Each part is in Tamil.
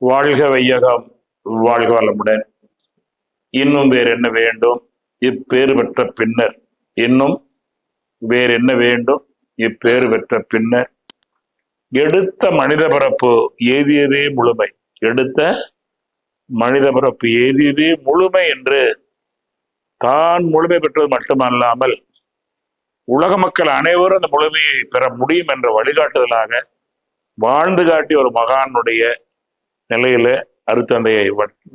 வாழ்க வையகம், வாழ்க வளமுடன். இன்னும் வேறு என்ன வேண்டும் இப்பேறு பெற்ற பின்னர்? இன்னும் வேறு என்ன வேண்டும் இப்பேறு பெற்ற பின்னர்? எடுத்த மனித பிறப்பு ஏதியதே முழுமை. எடுத்த மனித பிறப்பு ஏதியதே முழுமை என்று தான் முழுமை பெற்றது மட்டுமல்லாமல் உலக மக்கள் அனைவரும் அந்த முழுமையை பெற முடியும் என்ற வழிகாட்டுதலாக வாழ்ந்து காட்டிய ஒரு மகானுடைய நிலையில அருத்தந்தையை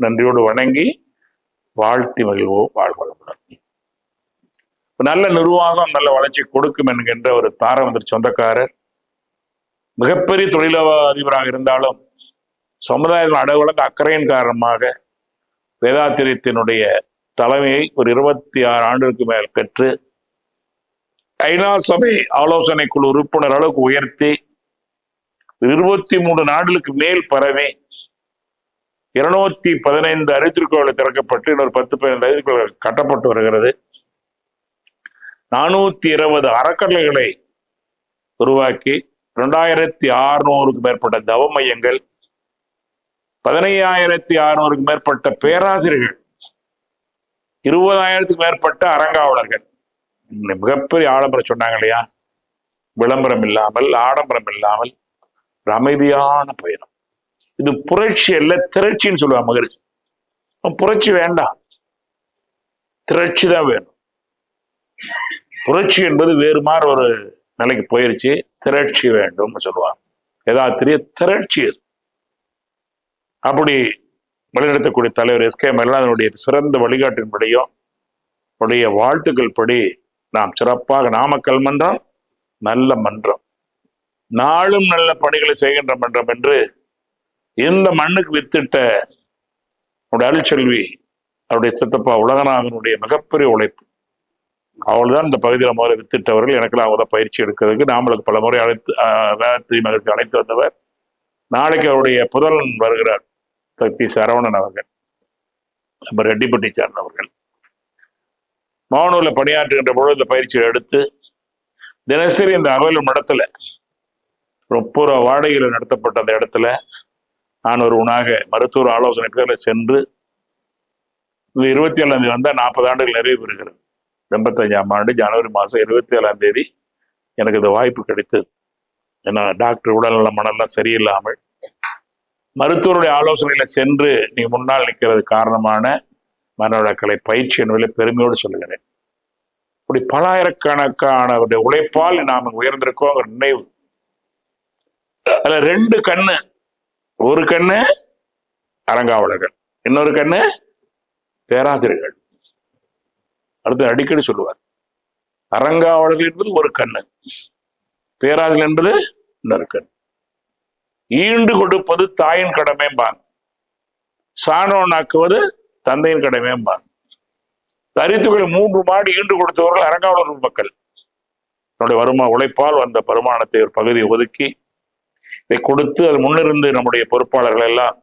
நன்றியோடு வணங்கி வாழ்த்தி மகிழ்வோம். வாழ்வளமுடன். நல்ல நிர்வாகம் நல்ல வளர்ச்சி கொடுக்கும் என்கின்ற ஒரு தாரமந்திர சொந்தக்காரர், மிகப்பெரிய தொழிலதிபராக இருந்தாலும் சமுதாயத்தின் அடகுலக அக்கறையின் காரணமாக வேதாத்திரியத்தினுடைய தலைமையை ஒரு 26 ஆண்டுக்கு மேல் பெற்று ஐநா சபை ஆலோசனை குழு உறுப்பினர் அளவுக்கு உயர்த்தி 23 நாடுகளுக்கு மேல் பரவி 215 அறிவித்திருக்கோள் திறக்கப்பட்டு இன்னொரு 10-15 அறிவித்திருக்கோள் கட்டப்பட்டு வருகிறது. 420 அறக்கட்டளைகளை உருவாக்கி 2600க்கு மேற்பட்ட தவ மையங்கள், 15,600க்கு மேற்பட்ட பேராசிரியர்கள், 20,000க்கு மேற்பட்ட அரங்காவலர்கள். மிகப்பெரிய ஆடம்பரம் சொன்னாங்க இல்லையா, விளம்பரம் இல்லாமல் ஆடம்பரம் இல்லாமல் ஒரு அமைதியான பயணம். இது புரட்சி அல்ல, திரட்சின்னு சொல்லுவாங்க மகிழ்ச்சி. புரட்சி வேண்டாம், திரட்சி தான் வேணும். புரட்சி என்பது வேறு மாதிரி ஒரு நிலைக்கு போயிருச்சு, திரட்சி வேண்டும் சொல்லுவாங்க. ஏதாத்திரிய திரட்சி. அப்படி வழிநடத்தக்கூடிய தலைவர் எஸ்கே மெல்லாதனுடைய சிறந்த வழிகாட்டின்படியும் உடைய வாழ்த்துக்கள் படி நாம் சிறப்பாக நாமக்கல் மன்றம் நல்ல மன்றம், நாளும் நல்ல பணிகளை செய்கின்ற மன்றம் என்று இந்த மண்ணுக்கு வித்திட்ட அருள்செல்வி அவருடைய சித்தப்பா உலகநாதனுடைய மிகப்பெரிய உழைப்பு. அவள்தான் இந்த பகுதியில் முதல்ல வித்திட்டவர்கள். எனக்கெல்லாம் அவங்க தான் பயிற்சி எடுக்கிறதுக்கு நாமளுக்கு பல முறை அழைத்து வேதத்தை மகிழ்ச்சி அழைத்து வந்தவர். நாளைக்கு அவருடைய புதல்வன் வருகிறார், சக்தி சரவணன் அவர்கள், நம்ம ரெட்டிப்பட்டி சார்ந்தவர்கள். மாவனூர்ல பணியாற்றுகின்ற பொழுது இந்த பயிற்சியை எடுத்து தினசரி இந்த அகலும் இடத்துல 30 ரூபா வாடகையில் நடத்தப்பட்ட அந்த இடத்துல நான் ஒரு உணாக மருத்துவ ஆலோசனை பேரில் சென்று இந்த 27ஆம் தேதி வந்தால் 40 ஆண்டுகள் நிறைவு பெறுகிறது. 85ஆம் ஆண்டு ஜனவரி மாதம் 27ஆம் தேதி எனக்கு இந்த வாய்ப்பு கிடைத்தது. ஏன்னா டாக்டர் உடல்நல மனெல்லாம் சரியில்லாமல் மருத்துவருடைய ஆலோசனையில சென்று நீ முன்னால் நிற்கிறது காரணமான மனவளக்கலை பயிற்சி என்பதை பெருமையோடு சொல்லுகிறேன். இப்படி பலாயிரக்கணக்கானவருடைய உழைப்பால் நாம் உயர்ந்திருக்கோம் நினைவு. அதுல 2 கண்ணு, ஒரு கண்ணு அரங்காவலர்கள், இன்னொரு கண்ணு பேராசிரியர்கள். அடுத்து அடிக்கடி சொல்லுவார், அரங்காவலர்கள் என்பது ஒரு கண்ணு, பேராசிரியர் என்பது இன்னொரு கண். ஈண்டு கொடுப்பது தாயின் கடமைம்பான், சாணோனாக்குவது தந்தையின் கடமைம்பான். தரித்துகளை 3 மாடி ஈண்டு கொடுத்தவர்கள் அரங்காவலர்கள் மக்கள். தன்னுடைய உழைப்பால் வந்த வருமானத்தை ஒரு பகுதியை ஒதுக்கி இதை கொடுத்து அது முன்னிருந்து நம்முடைய பொறுப்பாளர்கள் எல்லாம்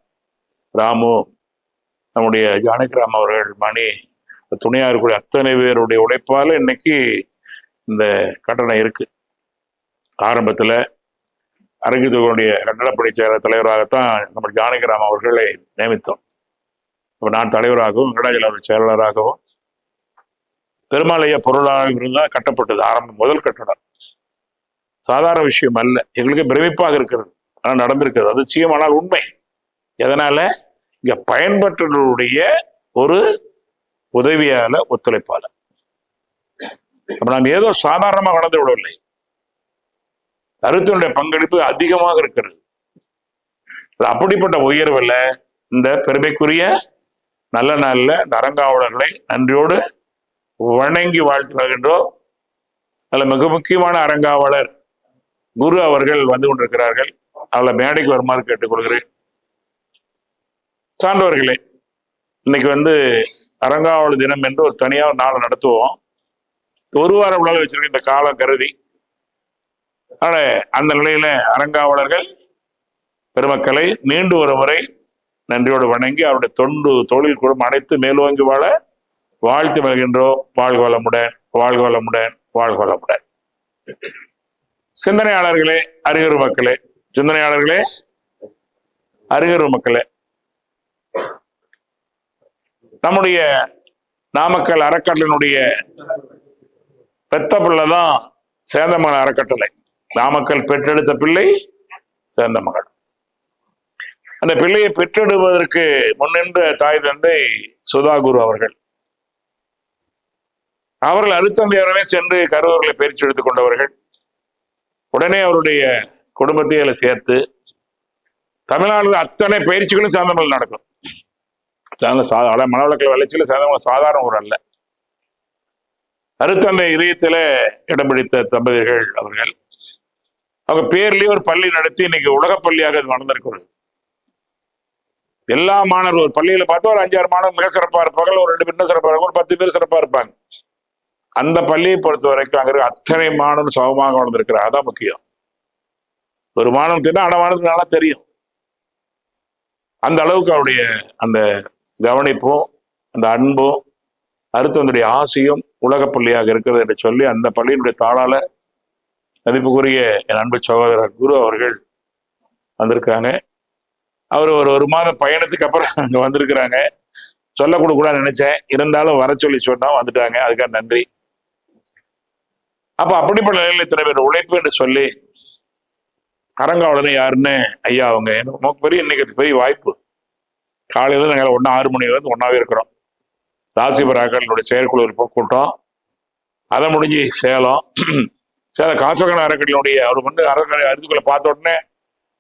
ராமு, நம்முடைய ஜானகிராம் அவர்கள், மணி, துணையா இருக்கக்கூடிய அத்தனை பேருடைய உழைப்பால இன்னைக்கு இந்த கட்டணம் இருக்கு. ஆரம்பத்துல அரங்கித்துடைய கட்டடப்பணி செயலர் தலைவராகத்தான் நம்ம ஜானகிராம் அவர்களை நியமித்தோம். இப்போ நான் தலைவராகவும் வெங்கடாஜல அவர்கள் செயலாளராகவும் பெருமாளைய பொருளாளர் இருந்தால் கட்டப்பட்டது ஆரம்பம். முதல் கட்டடம் சாதாரண விஷயம் அல்ல, எங்களுக்கு பிரமிப்பாக இருக்கிறது. ஆனால் நடந்திருக்கிறது, அதிசயம் ஆனால் உண்மை. எதனால? இங்க பயன்பெற்றவர்களுடைய ஒரு உதவியால, ஒத்துழைப்பால. அப்ப நாம் ஏதோ சாதாரணமாக வளர்ந்து விடவில்லை, கருத்தினுடைய பங்களிப்பு அதிகமாக இருக்கிறது. அப்படிப்பட்ட உயர்வுல இந்த பெருமைக்குரிய நல்ல நாள்ல இந்த அரங்காவலர்களை நன்றியோடு வணங்கி வாழ்த்து வருகின்றோம். அதில் மிக முக்கியமான அரங்காவலர் குரு அவர்கள் வந்து கொண்டிருக்கிறார்கள். அதில் மேடைக்கு வருமாறு கேட்டுக்கொள்கிறேன். சான்றோர்களே, இன்னைக்கு அரங்காவலர் தினம் என்று ஒரு தனியாக ஒரு நாள் நடத்துவோம். ஒரு வாரம் உலக வச்சிருக்க இந்த காலம் கருதி, ஆனா அந்த நிலையில அரங்காவலர்கள் பெருமக்களை மீண்டு ஒரு முறை நன்றியோடு வணங்கி அவருடைய தொழில் குழுமம் அனைத்து மேலோங்கி வாழ வாழ்த்து வருகின்றோம். வாழ்க வளமுடன், வாழ்க வளமுடன், வாழ்க வளமுடன். சிந்தனையாளர்களே, அறிஞர் மக்களே, சிந்தனையாளர்களே, அறிஞர் மக்களே, நம்முடைய நாமக்கல் அறக்கட்டளையினுடைய பெத்த பிள்ளைதான் சேந்தமங்கலம் அறக்கட்டளை. நாமக்கல் பெற்றெடுத்த பிள்ளை சேந்தமங்கலம். அந்த பிள்ளையை பெற்றெடுப்பதற்கு முன்னின்ற தாய் தந்தை சுதாகுரு அவர்கள் அருத்தந்தையரவே சென்று கருவூர்களை பயிற்சி எடுத்துக் கொண்டவர்கள். உடனே அவருடைய குடும்பத்தை அதில் சேர்த்து தமிழ்நாட்டில் அத்தனை பயிற்சிகளும் சேந்தமங்கலம் நடக்கும். மனவளக்கல் வளர்ச்சியில் சேந்தமங்கலம் சாதாரண ஊர் அல்ல. அருத்தந்தை இதயத்தில இடம் பிடித்த தம்பதியர்கள் அவர்கள். அவங்க பேர்லயே ஒரு பள்ளி நடத்தி இன்னைக்கு உலக பள்ளியாக அது வளர்ந்திருக்கிறது. எல்லா மாணவர்கள் ஒரு பள்ளியில பார்த்தா ஒரு 5-6 மாணவர் மிக சிறப்பா இருப்பாங்க, ஒரு 2 பேர் சிறப்பா இருப்பாங்க, ஒரு 10 பேர் சிறப்பா இருப்பாங்க. அந்த பள்ளியை பொறுத்த வரைக்கும் அங்க அத்தனை மாணவன் சமமாக வளர்ந்திருக்கிறார். அதான் முக்கியம். ஒரு மாணவன் தெரியும், அட மாணவனுக்கு நல்லா தெரியும். அந்த அளவுக்கு அவருடைய அந்த கவனிப்பும் அந்த அன்பும் அருத்தனுடைய ஆசையும் உலக பள்ளியாக இருக்கிறது என்று சொல்லி அந்த பள்ளியினுடைய தாளாளர் மதிப்புக்குரிய என் அன்பு சகோதரர் குரு அவர்கள் வந்திருக்காங்க. அவர் ஒரு மாத பயணத்துக்கு அப்புறம் அங்க வந்திருக்கிறாங்க. சொல்ல கொடுக்கூடாது நினைச்சேன், இருந்தாலும் வர சொல்லி சொன்னா வந்துட்டாங்க. அதுக்காக நன்றி. அப்ப அப்படிப்பட்ட நிலையில் இத்தனை பேர் உழைப்பு என்று சொல்லி அரங்காவலனை யாருன்னு ஐயா அவங்க நமக்கு பெரிய இன்னைக்கு பெரிய வாய்ப்பு. காலையில நாங்கள் 6 மணிலேருந்து ஒன்னாவே இருக்கிறோம். ராசிபராக்களுடைய செயற்குழு கூட்டம், அதை முடிஞ்சு சேலம் காசகன அறக்கட்டளையுடைய அவர் வந்து அறக்கட்டளை பார்த்த உடனே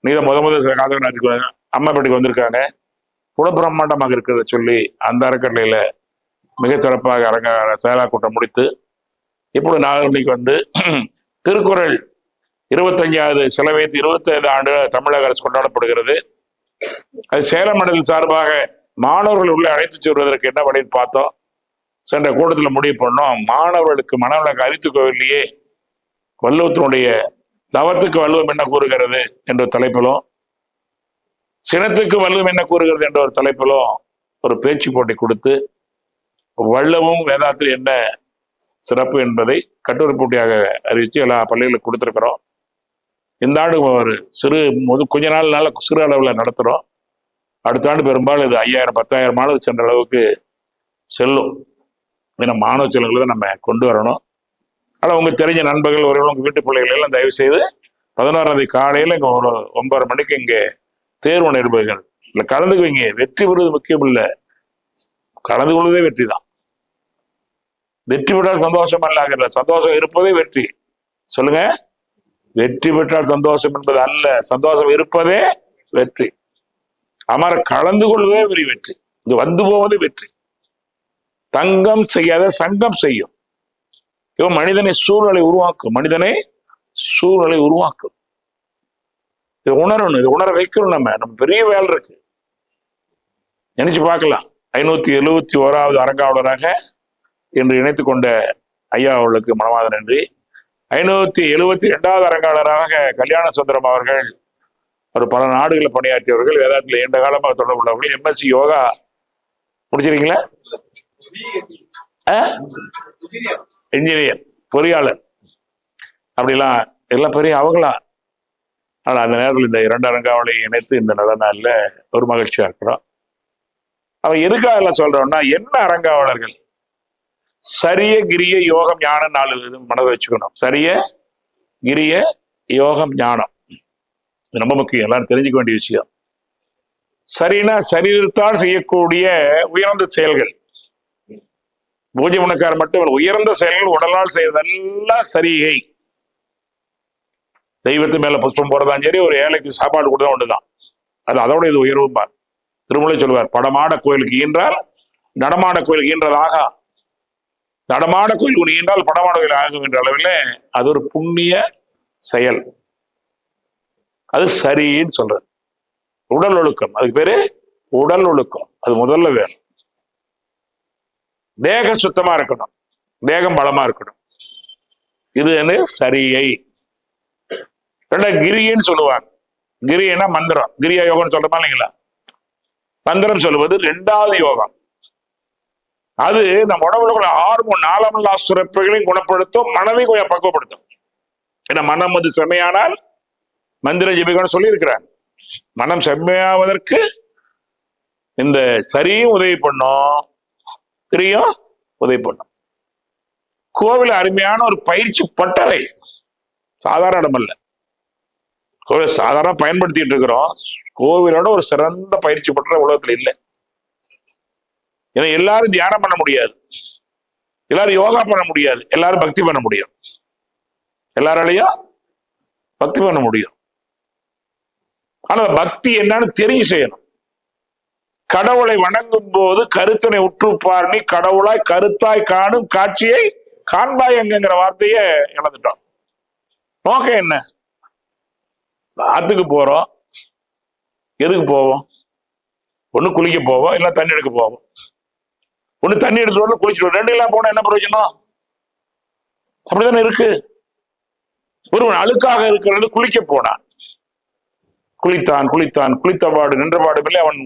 நீங்க முதல் காசகன அறக்கட்டளை அம்மாப்பேட்டைக்கு வந்திருக்காங்க. பிரம்மாண்டமாக இருக்கிறத சொல்லி அந்த அறக்கட்டளையில மிக சிறப்பாக செயலா கூட்டம் முடித்து இப்படி நாளைக்கு வந்து திருக்குறள் 25வது சிலவைத்து 25 ஆண்டு தமிழக அரசு கொண்டாடப்படுகிறது. அது சேலம் மண்டலம் சார்பாக மாணவர்கள் உள்ள அழைத்து செல்வதற்கு என்ன வழின்னு பார்த்தோம். சென்ற கூட்டத்தில் முடிவு பண்ணோம், மாணவர்களுக்கு மனவளக்க அறித்து கோவிலேயே வள்ளுவத்தினுடைய தவத்துக்கு வள்ளுவம் என்ன கூறுகிறது என்ற தலைப்பிலும் சினத்துக்கு வள்ளுவம் என்ன கூறுகிறது என்ற ஒரு தலைப்பிலும் ஒரு பேச்சு போட்டி கொடுத்து வள்ளுவம் வேதாத்தில் என்ன சிறப்பு என்பதை கட்டுரை போட்டியாக அறிவித்து எல்லா பள்ளிகளுக்கு கொடுத்துருக்கிறோம். இந்த ஆண்டு ஒரு கொஞ்ச நாள் சிறு அளவில் நடத்துகிறோம். அடுத்த ஆண்டு பெரும்பாலும் இது 5000-10,000 மாணவர் சென்ற அளவுக்கு செல்லும். ஏன்னா மாணவ செல்வங்களை தான் நம்ம கொண்டு வரணும். ஆனால் உங்களுக்கு தெரிஞ்ச நண்பர்கள் உங்க வீட்டு பிள்ளைகள் எல்லாம் தயவு செய்து 16ஆம் தேதி காலையில் இங்கே ஒரு 9:30 மணிக்கு இங்கே தேர்வு நடைபெறுகிறது. இல்லை கலந்துக்குவீங்க. வெற்றி பெறுவது முக்கியம் இல்லை, கலந்து கொள்வதே வெற்றி தான். வெற்றி பெற்றால் சந்தோஷம் அல்ல, சந்தோஷம் இருப்பதே வெற்றி. சொல்லுங்க, வெற்றி பெற்றால் சந்தோஷம் என்பது அல்ல, சந்தோஷம் இருப்பதே வெற்றி. அமர கலந்து கொள்வதே பெரிய வெற்றி. இங்க வந்து போவது வெற்றி. தங்கம் செய்யாத சங்கம் செய்யும். இவன் மனிதனை சூழ்நிலை உருவாக்கும், மனிதனை சூழ்நிலை உருவாக்கும். இதை உணரணும், இதை உணர வைக்கணும். நம்ம பெரிய வேலை இருக்கு. நினைச்சு பார்க்கலாம். 571வது அரங்காவலராக என்று இணைத்துக் கொண்ட ஐயா அவர்களுக்கு மனமாத நன்றி. 572வது அரங்காவலராக கல்யாண சுந்தரம் அவர்கள் ஒரு பல நாடுகளில் பணியாற்றியவர்கள், வேதாத்தில் நீண்ட காலமாக தொடர்புள்ளவர்கள். MSc யோகா முடிச்சிருக்கீங்களா? இன்ஜினியர், பொறியாளர், அப்படிலாம் எல்லாம் பெரிய அவங்களா. ஆனால் அந்த நேரத்தில் இந்த 2 அரங்காவலை இணைத்து இந்த நல்ல நாளில் ஒரு மகிழ்ச்சியா இருக்கிறோம். அவன் எதுக்காக எல்லாம் சொல்றோம்னா, என்ன அரங்காவலர்கள் சரிய கிரிய யோகம் ஞானம் 4 மனதை வச்சுக்கணும். சரிய கிரிய யோகம் ஞானம் ரொம்ப முக்கியம், எல்லாரும் தெரிஞ்சுக்க வேண்டிய விஷயம். சரினா சரீரத்தால் செய்யக்கூடிய உயர்ந்த செயல்கள். பூஜை முனக்கார் மட்டும் உயர்ந்த செயல்கள் உடலால் செய்யறதெல்லாம் சரிகை. தெய்வத்து மேல புஷ்பம் போறதான் சரி, ஒரு ஏழைக்கு சாப்பாடு கொடுத்தா ஒண்ணுதான். அது அதோட இது உயர்வும்பார். திருமலை சொல்வார், படமாட கோயிலுக்கு ஈன்றால் நடமாட கோயிலுக்கு ஈன்றதாக, நடமாட கோயில் ஈன்றால் படமாட கோயில் ஆகும் என்ற அளவில் அது ஒரு புண்ணிய செயல். அது சரின்னு சொல்றது. உடல் ஒழுக்கம், அதுக்கு பேரு உடல் ஒழுக்கம். அது முதல்ல வேணும். தேகம் சுத்தமா இருக்கணும், தேகம் பலமா இருக்கணும். இது என்ன சரியை. கிரின்னு சொல்லுவாங்க. கிரினா மந்திரம். கிரியா யோகம் சொல்றமா இல்லைங்களா? மந்திரம் சொல்லுவது 2வது யோகம். அது நம்ம உடம்புல ஹார்மோன் 4 சுரப்புகளையும் குணப்படுத்தும், மனதையும் கொஞ்சம் பக்குவப்படுத்தும். ஏன்னா மனம் வந்து செம்மையானால் மந்திர ஜெபிக்கணும்னு சொல்லி இருக்கிறார். மனம் செம்மையாவதற்கு இந்த சரியும் உதவி பண்ணும், கிரியும் உதவி பண்ணும். கோவில் அருமையான ஒரு பயிற்சி பட்டறை, சாதாரண இடம் அல்ல. கோவில் சாதாரண பயன்படுத்திட்டு இருக்கிறோம், கோவிலோட ஒரு சிறந்த பயிற்சி பட்டறை உலகத்துல இல்லை. ஏன்னா எல்லாரும் தியானம் பண்ண முடியாது, எல்லாரும் யோகா பண்ண முடியாது, எல்லாரும் பக்தி பண்ண முடியும், எல்லாராலையும் பக்தி பண்ண முடியும். ஆனா பக்தி என்னன்னு தெரிஞ்சு செய்யணும். கடவுளை வணங்கும் போது கருத்தனை உற்றுப்பார் நீ கடவுளாய் கருத்தாய் காணும் காட்சியை காண்பாய் என்கிற வார்த்தையை இழந்துட்டோம். நோக்கம் என்ன? ஆத்துக்கு போறோம், எதுக்கு போவோம்? ஒண்ணு குளிக்க போவோம், இல்ல தண்ணி எடுக்க போவோம். ஒண்ணு தண்ணி எடுத்து குளிச்சுட்டு ரெண்டு எல்லாம் போனா என்ன பிரயோஜனம்? அப்படித்தானே இருக்கு. ஒருவன் அழுக்காக இருக்கிறது குளிக்க போனான், குளித்தான் குளித்தான் குளித்தபாடு நின்றபாடும் இல்லை, அவன்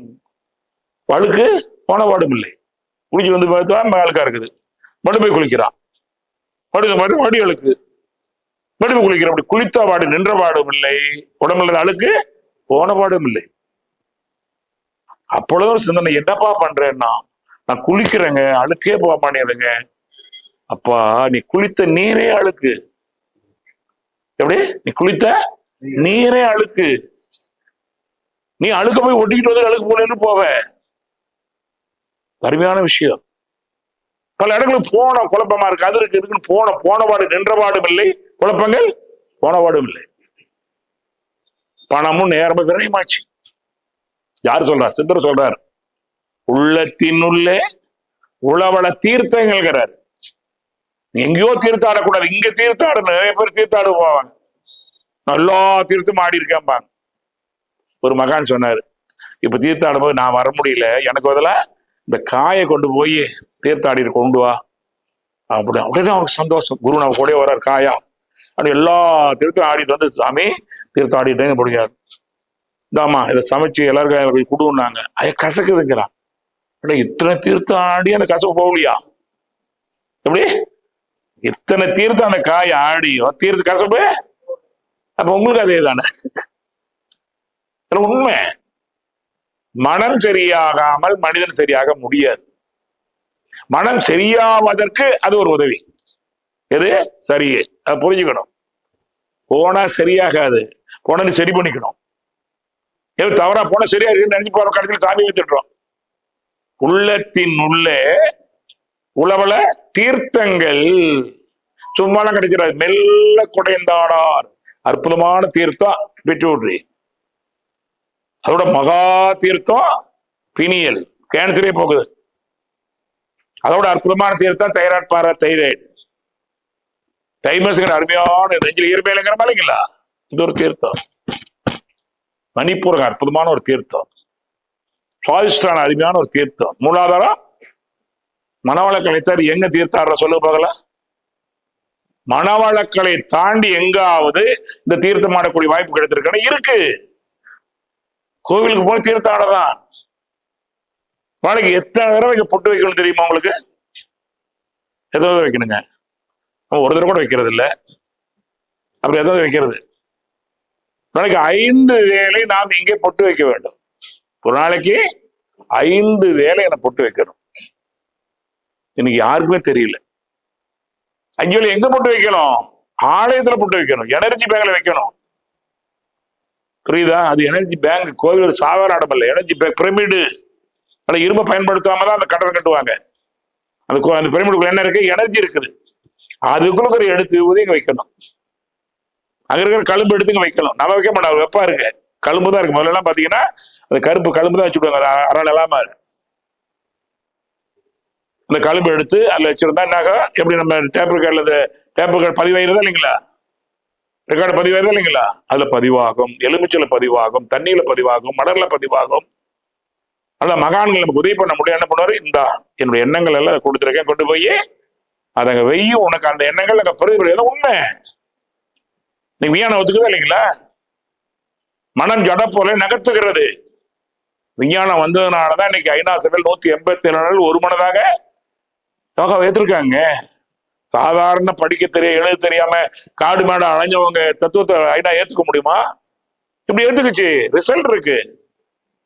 அழுக்கு போனபாடும் இல்லை. குளிச்சு வந்து பார்த்தா அழுக்கா இருக்குது, மறுபடியும் போய் குளிக்கிறான், மறுபடியும் அழுக்கு, மறுபடியும் குளிக்கிறான். அப்படி குளித்தபாடு நின்றபாடும் இல்லை, உடம்புல அழுக்கு போனபாடும் இல்லை. அப்பொழுது ஒரு சிந்தனை, என்னப்பா பண்றேன்னா, நான் குளிக்கிறேங்க, அழுக்கே போக மாட்டேங்குதுங்க. அப்பா நீ குளித்த நீரே அழுக்கு. எப்படி? நீ குளித்த நீரே அழுக்கு. நீ அழுக்க போய் ஒட்டிக்கிட்டு வந்து அழுக்கு போலன்னு போவ. அருமையான விஷயம். பல இடங்களுக்கு போன குழப்பமா இருக்கு, அது இருக்கு இருக்குன்னு போனபாடு நின்றபாடும் இல்லை, குழப்பங்கள் போனபாடும் இல்லை. பணமும் நேரமும் விரயமாச்சு. யாரு சொல்றார்? சித்தர் சொல்றார், உள்ளத்தினுள்ளே உளவள தீர்த்தங்கள்ங்கிறார். எங்கேயோ தீர்த்தாடக்கூடாது, இங்க தீர்த்தாடணும். நிறைய பேர் தீர்த்தாடு போவாங்க, எல்லா தீர்த்தும் ஆடி இருக்கேன்பாங்க. ஒரு மகான் சொன்னாரு, இப்ப தீர்த்தாடும் போது நான் வர முடியல, எனக்கு பதிலா இந்த காயை கொண்டு போய் தீர்த்தாடி கொண்டு வா அப்படி. அப்படின்னா அவருக்கு சந்தோஷம். குரு நம்ம கூட வர்றாரு காயா, அப்படி எல்லா தீர்த்தம் ஆடிட்டு வந்து, சாமி தீர்த்தம் ஆடிட்டே முடியாது, இதாமா இதை சமைச்சு எல்லாருக்கும் கொடுன்னாங்க. அது கசக்குதுங்கிறான். இத்தனை தீர்த்தம் ஆடி அந்த கசப்பு போகலையா? எப்படி? இத்தனை தீர்த்தம் அந்த காய் ஆடி தீர்த்து கசப்பு, அப்ப உங்களுக்கு அதே தானே உண்மை. மனம் சரியாகாமல் மனிதன் சரியாக முடியாது. மனம் சரியாவதற்கு அது ஒரு உதவி. எது சரியே, அதை புரிஞ்சுக்கணும். போனா சரியாகாது, போனா நீ சரி பண்ணிக்கணும். எது தவறா போனா சரியா நினைச்சு போற கடைசியில் சாமி வச்சுட்டுறோம். உள்ளத்தின் உள்ளே உளவள தீர்த்தங்கள் சும்மாலாம் கிடைக்கிறாரு. மெல்ல குடைந்தாடார், அற்புதமான தீர்த்தம் பெற்றோட்ரி. அதோட மகா தீர்த்தம் பினியல், கேன்சரே போகுது. அதோட அற்புதமான தீர்த்தம் தைராய்ட் பாரா தைராய்டு, தைமஸ்ங்கிற அருமையான நெஞ்சில் இயற்கையிலங்கிற மாதிரிங்களா. இது ஒரு தீர்த்தம். மணிப்பூர் அற்புதமான ஒரு தீர்த்தம். சுவாதிஷ்டான அருமையான ஒரு தீர்த்தம். மூலாதாரம் மனவளக்கலை எங்க தீர்த்தாடுற சொல்லு பார்க்கலாம். மனவளக்கலை தாண்டி எங்காவது இந்த தீர்த்தம் ஆடக்கூடிய வாய்ப்பு கிடைத்திருக்க இருக்கு. கோவிலுக்கு போய் தீர்த்தம் ஆடதான். நாளைக்கு எத்தனை தடவை இங்க பொட்டு வைக்கணும் தெரியுமா உங்களுக்கு? எதாவது வைக்கணுங்க, ஒரு தடவை கூட வைக்கிறது இல்லை. அப்புறம் எதாவது வைக்கிறது. நாளைக்கு 5 வேளை நாம் இங்கே பொட்டு வைக்க வேண்டும். ஒரு நாளைக்கு 5 வேளை என பொட்டு வைக்கணும். இன்னைக்கு யாருக்குமே தெரியல. 5 வேளை எங்க பொட்டு வைக்கணும்? ஆலயத்துல பொட்டு வைக்கணும், எனர்ஜி பேங்க்ல வைக்கணும். புரியுதா? அது எனர்ஜி பேங்க். கோவில் ஒரு சாதாரண இடம் இல்லை, எனர்ஜி பேங்க். பிரமிடு இரும்ப பயன்படுத்தாம தான் அந்த கட்டடம் கட்டுவாங்க. அந்த பிரமிடுக்குள்ள என்ன இருக்கு? எனர்ஜி இருக்குது. அதுக்குள்ள ஒரு எடுத்து ஊதிங்க வைக்கணும். அங்க இருக்கிற கழும்பு எடுத்துங்க வைக்கணும். நம்ம வைக்க மாட்டோம், வெப்பா இருக்கு, கழும்பு தான் இருக்கு. முதல்ல எல்லாம் பாத்தீங்கன்னா அந்த கருப்பு கழும்பு தான் வச்சுடுவாங்க, அரண் இல்லாம. அந்த கழும்பு எடுத்து அதுல வச்சிருந்தா என்னாக, எப்படி நம்ம டேப் கார்டு பதிவாயிருந்தா இல்லைங்களா, ரெக்கார்டு பதிவாயிருந்தா இல்லைங்களா, அதுல பதிவாகும், எலுமிச்சல பதிவாகும், தண்ணியில பதிவாகும், மலர்ல பதிவாகும். அந்த மகான்கள் நமக்கு உதவி பண்ண முடியும். என்ன பண்ணுவாரு? இந்தா என்னுடைய எண்ணங்கள் எல்லாம் கொடுத்துருக்கேன், கொண்டு போய் அதங்க வெய்யும், உனக்கு அந்த எண்ணங்கள் அங்க பெருகிறது. உண்மை. நீ விஞ்ஞானம் ஒத்துக்குதா இல்லைங்களா? மனம் ஜட போல நகர்த்துகிறது. விஞ்ஞானம் வந்ததுனாலதான் இன்னைக்கு ஐநா சபையில் 187 நாள் ஒரு மனதாக யோகா ஏற்றிருக்காங்க. சாதாரண படிக்க எழுத தெரியாம காடு மாடு அலைஞ்சவங்க தத்துவத்தை ஐநா ஏத்துக்க முடியுமா? இப்படி ஏத்துக்குச்சு. ரிசல்ட் இருக்கு,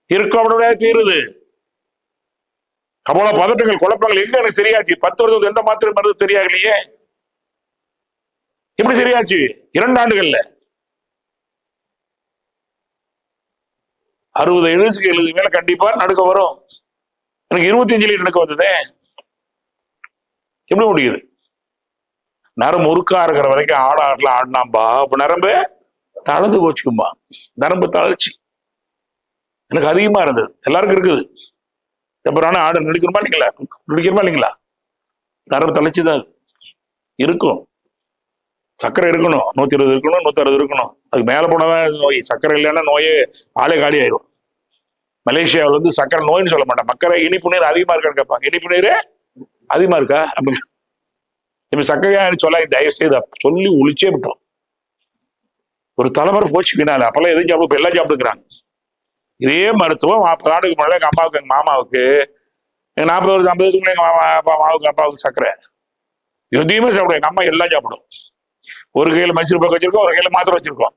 இருக்க தீருது. கபோல பதட்டங்கள் குழப்பங்கள் எங்க எனக்கு சரியாச்சு? 10 வருஷத்துக்கு எந்த மாத்திரை மருந்து சரியாகலையே. எப்படி சரியாச்சு? 2 ஆண்டுகள்ல 60-70 மேல கண்டிப்பா நடுக்க வரும். எனக்கு 25 நடுக்க வந்ததே. எப்படி முடியுது? நரம்பு முறுக்கா இருக்கிற வரைக்கும் ஆடலாம் ஆடினாம்பா, அப்ப நரம்பு தளர்ந்து போச்சுக்கும்பா. நரம்பு தளர்ச்சி எனக்கு அதிகமா இருந்தது. எல்லாருக்கும் இருக்குது. அப்புறம் ஆடு நடிக்கிறோமா இல்லைங்களா? நரம்பு தளர்ச்சிதான் இருக்கும். சர்க்கரை இருக்கணும், 120 இருக்கணும், 160 இருக்கணும். அதுக்கு மேல போனாதான் நோய். சர்க்கரை இல்லைன்னா நோயே ஆளே காலி ஆயிடும். மலேசியாவில் வந்து சர்க்கரை நோய்னு சொல்ல மாட்டேன், மக்கரை இனிப்பு நீர் அதிகமா இருக்கான்னு கேட்பாங்க. இனிப்பு நீர் அதிகமா இருக்கா? இப்ப சர்க்கரையா சொல்ல தயவு செய்து சொல்லி ஒழிச்சே விட்டோம். ஒரு தலைமுறை போச்சு பின்னால. அப்பெல்லாம் எதுவும் சாப்பிடு, எல்லாம் சாப்பிட்டுக்கிறாங்க. இதே மருத்துவம் 40 ஆண்டுக்கு முன்னாடி எங்க அம்மாவுக்கு, எங்க மாமாவுக்கு, 40 வருஷம் 50 வருஷத்துக்கு எங்க மாமாவுக்கு அப்பாவுக்கு சர்க்கரை எதையுமே சாப்பிடும். எங்க அம்மா எல்லாம் சாப்பிடும். ஒரு கையில மைசூர் பாக்கு வச்சிருக்கோம், ஒரு கையில மாத்திரை வச்சிருக்கோம்.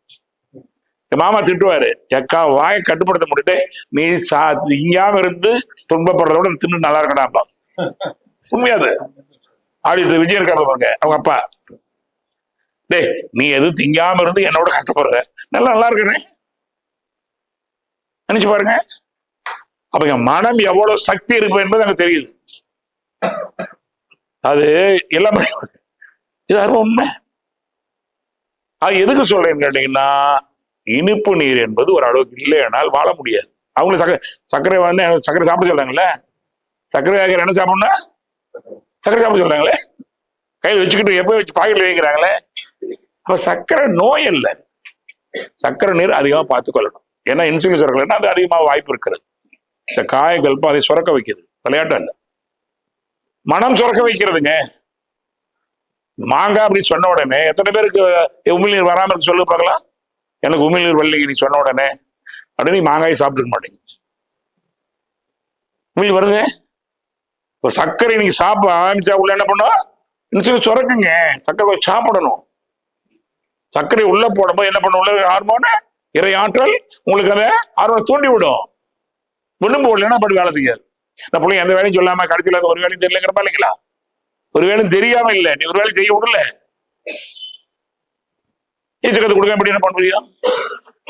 என் மாமா திட்டுவாரு, எக்கா வாயை கட்டுப்படுத்த முடியுது, நீ இங்காம இருந்து துன்பப்படுறத விட தின்னு நல்லா இருக்கடாப்பா. உண்மையாது. ஆடிட்டு விஜய் இருக்கா பாருங்க, அவங்க அப்பா, டே நீ எதுவும் திங்காம இருந்து என்னோட கஷ்டப்படுற, நல்லா இருக்கனே நினைச்சு பாருங்க. அப்ப என் மனம் எவ்வளவு சக்தி இருக்கும் என்பது எனக்கு தெரியுது. அது எல்லாமே இது உண்மை. அது எதுக்கு சொல்றேன்னு கேட்டீங்கன்னா, இனிப்பு நீர் என்பது ஒரு அளவுக்கு இல்லையானால் வாழ முடியாது. அவங்களும் சர்க்கரை வந்து சர்க்கரை சாப்பிட சொல்றாங்கல்ல, சர்க்கரை என்ன சாப்பிடணும், சர்க்கரை சாப்பிட சொல்றாங்களே, கையில் வச்சுக்கிட்டு எப்போ வச்சு பாக்கெட்ல வைக்கிறாங்களே. அப்ப சர்க்கரை நோய் இல்லை, சர்க்கரை நீர் அதிகமா பார்த்துக்கொள்ளணும். ஏன்னா இன்சுலின் சுரக்கலைன்னா அது அதிகமாக வாய்ப்பு இருக்கிறது. இந்த காயகல்பம் அதை சுரக்க வைக்கிறது, விளையாட்டு இல்ல. மனம் சுரக்க வைக்கிறதுங்க. மாங்காய் அப்படி சொன்ன உடனே எத்தனை பேருக்கு உமிழ்நீர் வராம இருக்கு சொல்லு பார்க்கலாம். எனக்கு உமிழ்நீர் வரலைங்க நீ சொன்ன உடனே அப்படின்னு மாங்காயை சாப்பிட்டுக்க மாட்டீங்க. உமிழ் வருது. இப்போ சர்க்கரை நீங்க சாப்பிட ஆரம்பிச்சா உள்ள என்ன பண்ணும், இன்சுலின் சுரக்குங்க. சர்க்கரை சாப்பிடணும். சர்க்கரை உள்ள போடும்போது என்ன பண்ணும், உள்ள ஹார்மோன் இறை ஆற்றல் உங்களுக்கு அதை ஹார்மோன் தூண்டி விடும். விடும்பு இல்லைன்னா அப்படி வேலை செய்யாது. இந்த பிள்ளைங்க எந்த வேலையும் சொல்லாம கடைசியில் ஒரு வேலையும் தெரியலங்கிறப்பா இல்லைங்களா? ஒரு வேலையும் தெரியாம இல்லை, நீ ஒரு வேலை செய்ய விடல, ஈச்சக்கத்து கொடுக்க எப்படி என்ன பண்ண முடியும்?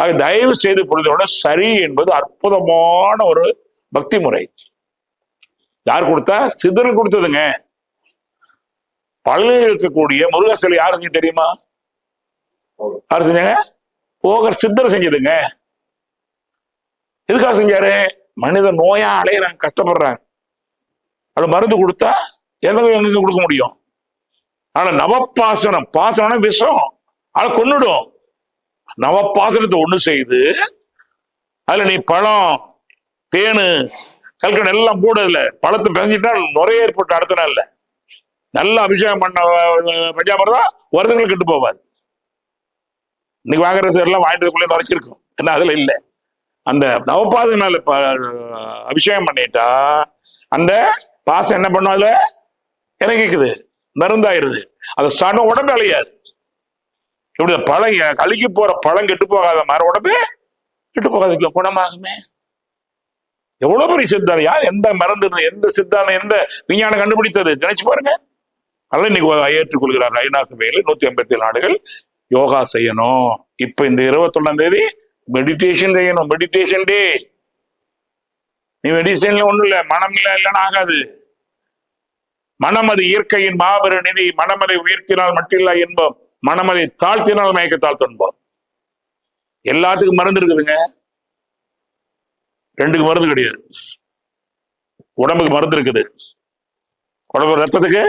அது தயவு செய்து புரிந்தோட சரி என்பது அற்புதமான ஒரு பக்தி முறை. யார் கொடுத்தா? சித்தர் கொடுத்ததுங்க. பழனியில் இருக்கக்கூடிய முருக சிலை யாரு செஞ்சு தெரியுமா? யாரு செஞ்சாங்க? போகர் சித்தர் செஞ்சதுங்க. எதுக்காக செஞ்சாரு? மனிதன் நோயா அலையிறாங்க, கஷ்டப்படுறாங்க, அது மருந்து கொடுத்தா எங்க கொடுக்க முடியும்? ஆனா நவப்பாசனம், பாசனம் விஷம், அதை கொன்னுடும். நவப்பாசனத்தை ஒண்ணு செய்து அதுல நீ பழம், தேனு, கல்கண்டு எல்லாம் போடுறதுல பழத்தை பிணைஞ்சிட்டா நுரைய ஏற்பட்டு அடுத்த நாள்ல நல்லா அபிஷேகம் பண்ண பஞ்சாமிரதம் வருடங்களுக்கு கெட்டு போவாது. இன்னைக்கு வாங்குறது எல்லாம் வாங்கிட்டு நுரைச்சிருக்கும், என்ன அதுல இல்லை. அந்த நவபாசனால அபிஷேகம் பண்ணிட்டா அந்த பாசம் என்ன பண்ணும், அதுல இறங்கிக்குது, மருந்தாயிருது. அதை சாப்பிட உடம்பு அழியாது. இப்படி பழம் கழுகி போற பழம் கெட்டு போகாத மாதிரி உடம்பு கெட்டு போகாது, குணமாகுமே. எவ்வளவு பெரிய சித்தாந்தம்! யார் எந்த மருந்து, எந்த சித்தாந்தம், எந்த விஞ்ஞானம் கண்டுபிடித்தது நினைச்சு பாருங்க. அதனால இன்னைக்கு ஏற்றுக்கொள்கிறார் ஐநா சபையில் 187 நாடுகள் யோகா செய்யணும். இப்ப இந்த 21ஆம் தேதி மெடிடேஷன் செய்யணும், மெடிடேஷன் டே. நீ மெடிடேஷன்ல ஒண்ணும் இல்லை, மனம் இல்லைன்னா ஆகாது. மனம் அது இயற்கையின் மாபெரும் நிதி. மனமதை உயர்த்தினால் மட்டில்லா இன்பம், மனமதை தாழ்த்தினால் மயக்கத்தால் துன்பம். எல்லாத்துக்கும் மருந்து இருக்குதுங்க, 2க்கு மருந்து கிடையாது. உடம்புக்கு மருந்து இருக்குது, உடம்பு ரத்தத்துக்கு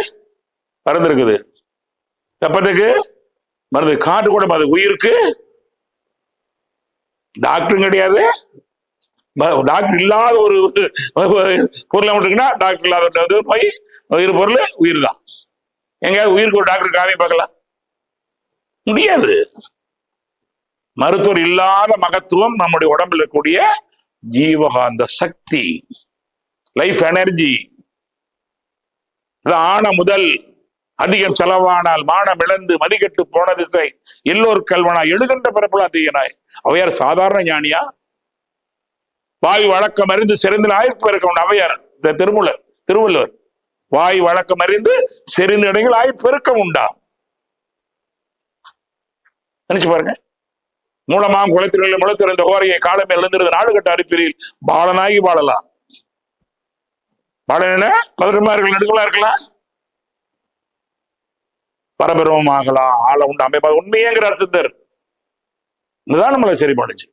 மருந்து இருக்குது, வெப்பத்துக்கு மருந்து, காற்று கூட அது உயிருக்கு டாக்டரும் கிடையாது. டாக்டர் இல்லாத ஒரு பொருள் இருக்குன்னா டாக்டர் இல்லாத போய் உயிர் பொருள் உயிர் தான். எங்கேயாவது உயிருக்கு ஒரு டாக்டர் காவே பார்க்கலாம் முடியாது. மருத்துவர் இல்லாத மகத்துவம் நம்முடைய உடம்புல இருக்கக்கூடிய ஜீவகாந்த சக்தி, லைஃப் எனர்ஜி. ஆன முதல் அதிகம் செலவானால் மானம் இழந்து மதிக்கட்டு போன திசை எல்லோர் கல்வனா எழுகின்ற பிறப்புல அதிகனாய். அவையார் சாதாரண ஞானியா? வாயு வழக்கம் அறிந்து சிறந்தில் ஆயிரப்பு இருக்கணும் அவையார். இந்த திருவள்ளுவர். வாய் வழக்கம் அறிந்து செறிந்த இடங்கள் ஆய் பெருக்கம் உண்டா. நினைச்சு பாருங்க. மூலமாம் குளத்திலே முளத்திருந்த ஓரையை காலமே எழுந்திருந்த நாடு கட்ட அரிப்பிரில் பாலனாகி வாழலாம். பாலன் என்ன? பதினெட்டுமா இருக்கலாம், நடுக்கலா இருக்கலாம், பரபரமும் ஆகலாம், ஆள உண்டு அமைப்பா உண்மையேங்கிறார் சித்தர். இதுதான் நம்மளை சரி பண்ணுச்சு.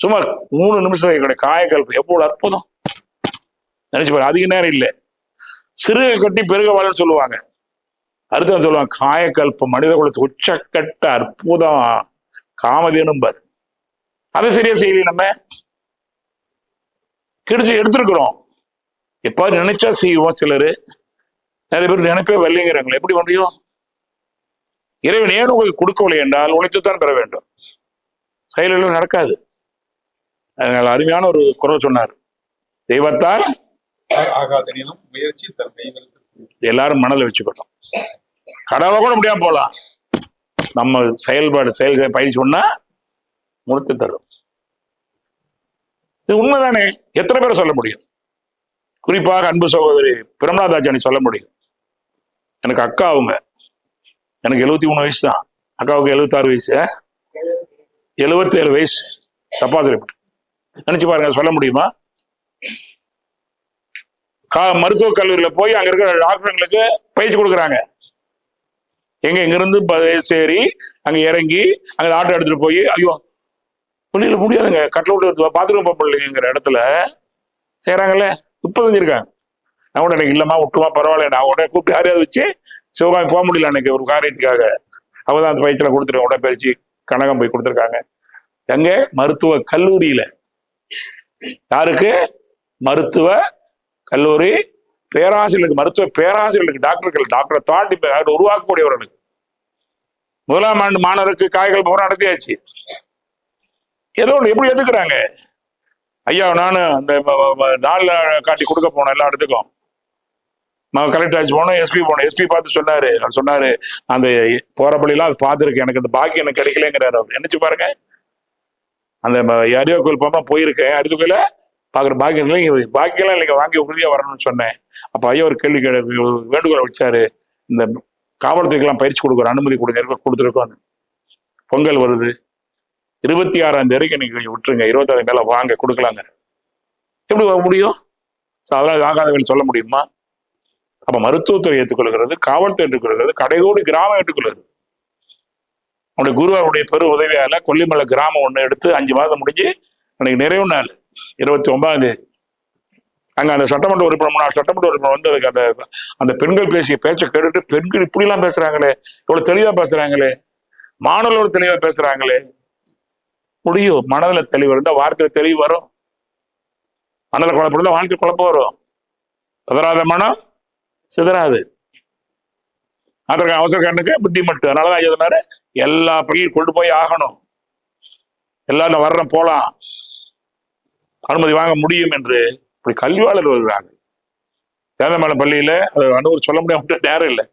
சும்மா 3 நிமிஷம் காயக்கல்பு எவ்வளவு அற்புதம். நினைச்சு பாரு. அதிக நேரம் இல்லை. சிறுக கட்டி பெருக வாழன்னு சொல்லுவாங்க. அடுத்து சொல்லுவாங்க காயக்கல்ப மனித குலத்து உச்சக்கட்ட அற்புதம் காமதேனும் பாரு. அதை சரியா செய்யல. நம்ம கிடைச்சு எடுத்திருக்கிறோம். எப்ப நினைச்சா செய்வோம். சிலரு நிறைய பேர் நினைப்பே வரலைங்கிறாங்களே. எப்படி முடியும்? இறைவன் ஏன் உங்களுக்கு கொடுக்கவில்லை என்றால் உழைத்துத்தான் பெற வேண்டும். செயல்கள் நடக்காது. அதனால அருமையான ஒரு குரல் சொன்னார். தெய்வத்தால் முயற்சி எல்லாரும் மனதில் வச்சுக்கணும். கடவுளை கூட முடியாம போலாம். நம்ம செயல்பாடு பயிற்சி சொன்னா முடித்து தரும். இது உண்மைதானே? எத்தனை பேரை சொல்ல முடியும்? குறிப்பாக அன்பு சகோதரி பிரம்லாதாச்சாணி சொல்ல முடியும். எனக்கு அக்கா, அவங்க எனக்கு 73 வயசு தான், அக்காவுக்கு 76 வயசு, 77 வயசு. தப்பா சொல்லப்பட்டு நினைச்சு பாருங்க. சொல்ல முடியுமா? மருத்துவக் கல்லூரியில போய் அங்க இருக்கிற டாக்டர்களுக்கு பயிற்சி கொடுக்குறாங்க. இங்க இருந்து சரி அங்க இறங்கி அங்க ஆட்டோ எடுத்துட்டு போய் ஐயோ வெளியில முடியாதுங்க, கட்டில விட்டு பாத்ரூம் போகலைங்கிற இடத்துல செய்யறாங்கல்ல. இப்ப செஞ்சிருக்காங்க. நான் கூட எனக்கு இல்லம்மா விட்டுமா பரவாயில்ல, நான் உடனே கூப்பிட்டு யாரையாவது வச்சு சிவகாமி போக முடியல அன்னைக்கு ஒரு காரியத்துக்காக. அவதான் அந்த பயிற்சியில கொடுத்துருக்கேன். உடற்பயிற்சி கனகம் போய் கொடுத்துருக்காங்க. எங்க? மருத்துவ கல்லூரியில. யாருக்கு? மருத்துவ கல்லூரி பேராசிரியர்களுக்கு, மருத்துவ பேராசிரியர்களுக்கு, டாக்டரை தாண்டி உருவாக்கக்கூடியவர்களுக்கு. 1ஆம் ஆண்டு மாணவருக்கு காய்கள் போற நடத்தியாச்சு. ஏதோ ஒன்று எப்படி எதுக்குறாங்க? ஐயா நான் அந்த நாளில் காட்டி கொடுக்க போனோம் எல்லா இடத்துக்கும். கலெக்டர் ஆச்சு போனோம், எஸ்பி போனோம். எஸ்பி பார்த்து சொன்னாரு அந்த போற பள்ளியெல்லாம் அது பார்த்துருக்கேன், எனக்கு அந்த பாக்கியம் எனக்கு கிடைக்கலங்கிறாரு. அவர் நினைச்சு பாருங்க. அந்த அரியோ கோயில் போமா போயிருக்கேன், அரிது கோயில பாக்குற பாக்கியெல்லாம் இல்லைங்க, வாங்கி உறுதியா வரணும்னு சொன்னேன். அப்ப ஐயா ஒரு கேள்வி வேண்டுகோளை வச்சாரு. இந்த காவல்துறைக்கெல்லாம் பயிற்சி கொடுக்குற அனுமதி கொடுத்துருக்கோம். பொங்கல் வருது, 26ஆம் தேதிக்கு நீங்க விட்டுருங்க, 26 மேல வாங்க கொடுக்கலாங்க. எப்படி முடியும்? அதெல்லாம் ஆகாதவர்கள் சொல்ல முடியுமா? அப்ப மருத்துவத்துறை ஏற்றுக்கொள்கிறது, காவல்துறை ஏற்றுக்கொள்கிறது, கடைகோடி கிராமம் ஏற்றுக்கொள்கிறது. அவனுடைய குருவாருடைய பெரு உதவியால கொல்லிமலை கிராமம் ஒண்ணு எடுத்து 5 மாதம் முடிஞ்சு அன்னைக்கு நிறைவு நாள் 29ஆம் தேதி அங்க அந்த சட்டமன்ற உறுப்பினர், 3 சட்டமன்ற உறுப்பினர் வந்து அதுக்கு அந்த பெண்கள் பேசிய பேச்சை கேட்டுட்டு, பெண்கள் இப்படி எல்லாம் பேசுறாங்களே, இவ்வளவு தெளிவா பேசுறாங்களே, மாணவர்கள் தெளிவா பேசுறாங்களே. முடியும். மனதுல தெளிவு இருந்தா வார்த்தையில தெளிவு வரும். மனதில் குழப்பம் இருந்தா வாழ்க்கை குழப்பம் வரும். சிதறாத மனம் சிதறாது. அதற்கு அவசரக்காரனுக்கு புத்தி மட்டும். அதனாலதான் எதுனாரு எல்லா பள்ளியும் கொண்டு போய் ஆகணும். எல்லாரும் வர்றோம் போலாம், அனுமதி வாங்க முடியும் என்று இப்படி கல்வியாளர் வருகிறாங்க. சேந்தமலை பள்ளியில அது அனுமதி சொல்ல முடியாம நேரம் இல்லை.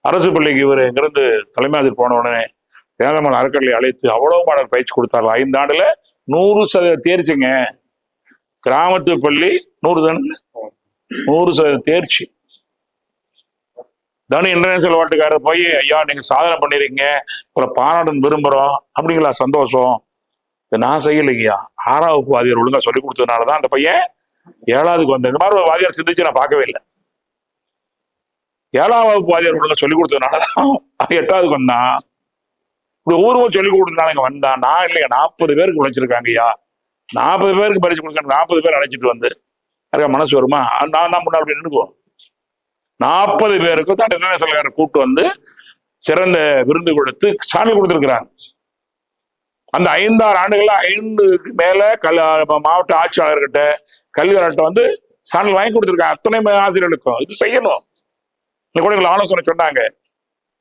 அரசு பள்ளிக்கு இவர் இங்கிருந்து தலைமை ஆசிரியர் போன உடனே சேந்தமலை அறக்கட்டளை அழைத்து அவ்வளவு மாணவர் பயிற்சி கொடுத்தாரு. 5 ஆண்டுல 100% தேர்ச்சிங்க. கிராமத்து பள்ளி 100% தேர்ச்சி. தனி இன்டர்நேஷனல் வாட்டுக்காரர் போய் ஐயா நீங்க சாதனை பண்ணிருக்கீங்க, உங்களை பாராட்டு விரும்புறோம். அப்படிங்களா? சந்தோஷம். நான் செய்யலைங்கய்யா, 6ஆம் வகுப்பு வாதியார் ஒழுங்கா சொல்லி கொடுத்ததுனாலதான் அந்த பையன் 7ஆவதுக்கு வந்தேன். இந்த மாதிரி ஒரு வாதியார் சிந்திச்சு நான் பார்க்கவே இல்லை. 7ஆம் வகுப்பு வாதியார் ஒழுங்கா சொல்லி கொடுத்ததுனாலதான் 8ஆவதுக்கு வந்தான். இப்படி ஊர்வம் சொல்லி கொடுத்தனால வந்தான். நான் இல்லையா 40 பேருக்கு உழைச்சிருக்காங்க ஐயா, 40 பேருக்கு பரிசு கொடுக்க 40 பேர் அழைச்சிட்டு வந்து அதுக்கு மனசு வருமா? நான் தான் முன்னாள் அப்படின்னு நினைக்குவோம். 40 பேருக்கு தான் இன்டர்நேஷனல் கூப்பிட்டு வந்து சிறந்த விருந்து கொடுத்து சான்றிதழ் கொடுத்திருக்கிறாங்க. அந்த 5-6 ஆண்டுகள்ல 5க்கு மேல மாவட்ட ஆட்சியாளர்கிட்ட கல்வியாளர்கிட்ட வந்து சான்றிதழ் வாங்கி கொடுத்திருக்காங்க. அத்தனை ஆசிரியர்களுக்கும் இது செய்யணும். கூட ஆலோசனை சொன்னாங்க.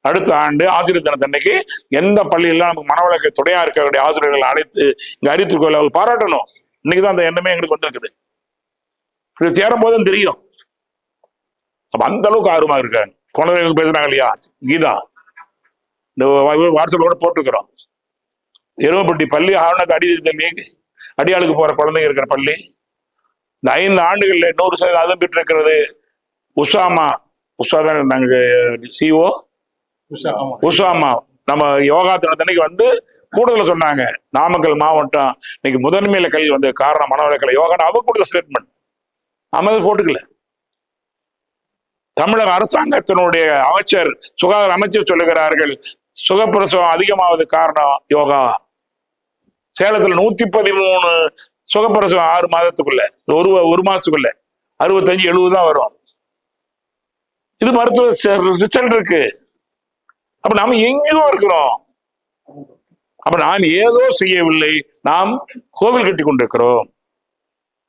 அடுத்த ஆண்டு ஆசிரியர் தினத்தன்னைக்கு எந்த பள்ளியெல்லாம் நமக்கு மனவளக்க துணையா இருக்கக்கூடிய ஆசிரியர்களை அழைத்து இங்க அறிவித்துக்கொள்ள அவர்கள் பாராட்டணும். இன்னைக்குதான் அந்த எண்ணமே எங்களுக்கு வந்திருக்குது. இது சேரும் போதும் தெரியும். அப்ப அந்த அளவுக்கு ஆர்வமா இருக்காங்க. குழந்தைங்க பேசுறாங்க இல்லையா, கீதா இந்த வாட்ஸ்அப்ல கூட போட்டுருக்கிறோம். எருவப்பட்டி பள்ளி ஆவணக்கு அடியாளுக்கு போற குழந்தைங்க இருக்கிற பள்ளி இந்த 5 ஆண்டுகள்ல 100% அதுவும் பெற்றிருக்கிறது. உஷா தான் நாங்க சிஓ உஷாமா நம்ம யோகா தினத்தன்னைக்கு வந்து கூடுதல் சொன்னாங்க. நாமக்கல் மாவட்டம் இன்னைக்கு முதன்மையில கல்வி வந்து காரணம் மனவளக்கலை யோகா. அவங்க கொடுத்த ஸ்டேட்மெண்ட் நம்ம போட்டுக்கல. தமிழக அரசாங்கத்தினுடைய அமைச்சர் சுகாதார அமைச்சர் சொல்லுகிறார்கள் சுகப்பிரசவம் அதிகமாவது காரணம் யோகா. சேலத்துல 113 சுகப்பிரசவம் 6 மாதத்துக்குள்ள, ஒரு மாசத்துக்குள்ள 65-70 தான் வரும். இது மருத்துவ ரிசல்ட் இருக்கு. அப்ப நாம எங்கேயோ இருக்கிறோம். அப்ப நான் ஏதோ செய்யவில்லை, நாம் கோவில் கட்டி கொண்டிருக்கிறோம்,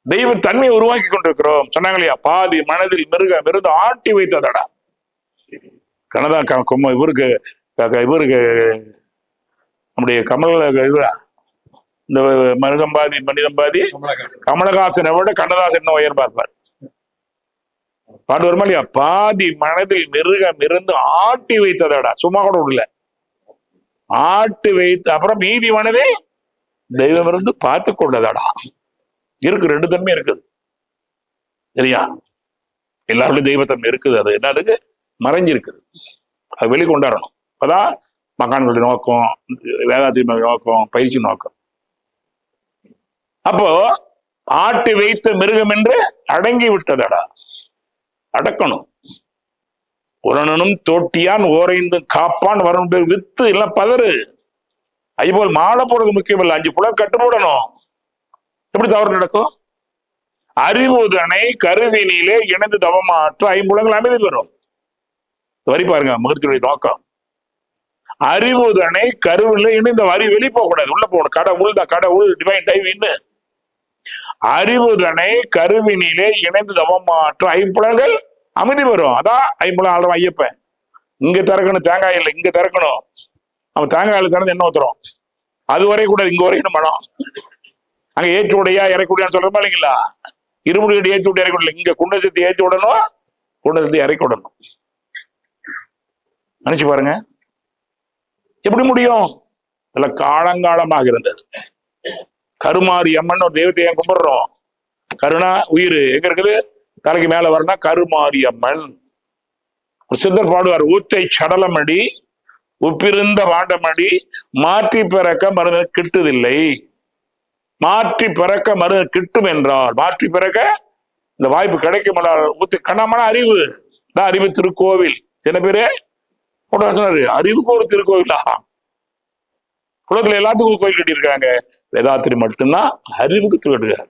தெய்வ தன்மையை உருவாக்கி கொண்டிருக்கிறோம். சொன்னாங்க இல்லையா, பாதி மனதில் மிருது ஆட்டி வைத்ததடா. கனதா இவருக்கு நம்முடைய இந்த மருகம்பாதி மனிதம்பாதி கமலஹாசனை விட கண்ணதாசன் உயர் பார்ப்பார். பாட்டு வருமா இல்லையா, பாதி மனதில் மிருந்து ஆட்டி வைத்ததடா. சும்மா கூட விடல, ஆட்டி வைத்து அப்புறம் மீதி மனதில் தெய்வம் இருந்து பார்த்து கொண்டதடா. இருக்கு, 2 தன்மை இருக்குது சரியா. எல்லாருடைய தெய்வத்தன்மை இருக்குது. அது என்ன இருக்கு, மறைஞ்சிருக்குது. அது வெளிக்கொண்டாடணும். அப்பதான் மகான்களுடைய நோக்கம், வேதாத்திரிகளுடைய நோக்கம், பயிற்சி நோக்கம். அப்போ ஆட்டி வைத்த மிருகம் என்று அடங்கி விட்டதடா. அடக்கணும். உரணனும் தோட்டியான் ஓரைந்து காப்பான் வரும் வித்து இல்ல பதறு. ஐபோல் மாலை போடுறது முக்கியம் இல்லை, 5 புலர் கட்டு போடணும். எப்படி தவறு நடக்கும்? அறிவுதனை கருவினிலே இணைந்து தவமாற்ற 5 அமைதி பெறும். வரி பாருங்க, மகிழ்ச்சியுடைய நோக்கம். அறிவுதனை கருவில இணைந்த வரி வெளியே போக கூடாது, உள்ள போகணும். கடவுள் டிவைன் டைவின்னு. அறிவுதனை கருவினிலே இணைந்து தவமாற்ற 5 அமைதி பெறும். அதான் 5 ஆளும் ஐயப்பன். இங்க திறக்கணும், தேங்காய் இல்லை இங்க திறக்கணும். அவன் தேங்காயில் திறந்து என்ன ஊத்துறோம், அது வரை கூடாது, இங்க வரைக்கும் மனம். அங்க ஏற்றி உடையா இறக்குடியான்னு சொல்றோமா இல்லைங்களா, இருமுடி ஏற்றி விட்டு இறக்கி விடல, இங்க குண்டசத்தை ஏற்றி விடணும், குண்டசத்தை இறக்கி விடணும். நினைச்சு பாருங்க எப்படி முடியும். இதுல காலங்காலமாக இருந்தது. கருமாரி அம்மன் ஒரு தெய்வத்தை ஏன் கும்பிடுறோம்? கருணா உயிர் எங்க இருக்குது, தலைக்கு மேல வரனா கருமாரி அம்மன். சித்தர் பாடுவார், ஊத்தை சடலமடி உப்பிருந்த வாண்டமடி மாற்றி பிறக்க மருந்து கிட்டுதில்லை. மாற்றி பிறக்க மருந்து கிட்டும் என்றால் மாற்றி பிறக்க இந்த வாய்ப்பு கிடைக்கும். ஊத்தி கண்ணாமன அறிவு தான் அறிவு திருக்கோவில். சில பேரு சொன்னாரு, அறிவுக்கு ஒரு திருக்கோவிலா? குளத்துல எல்லாத்துக்கும் கோயில் கட்டியிருக்காங்க, வேதாத்திரி மட்டும்தான் அறிவுக்கு திருக்கோவில்.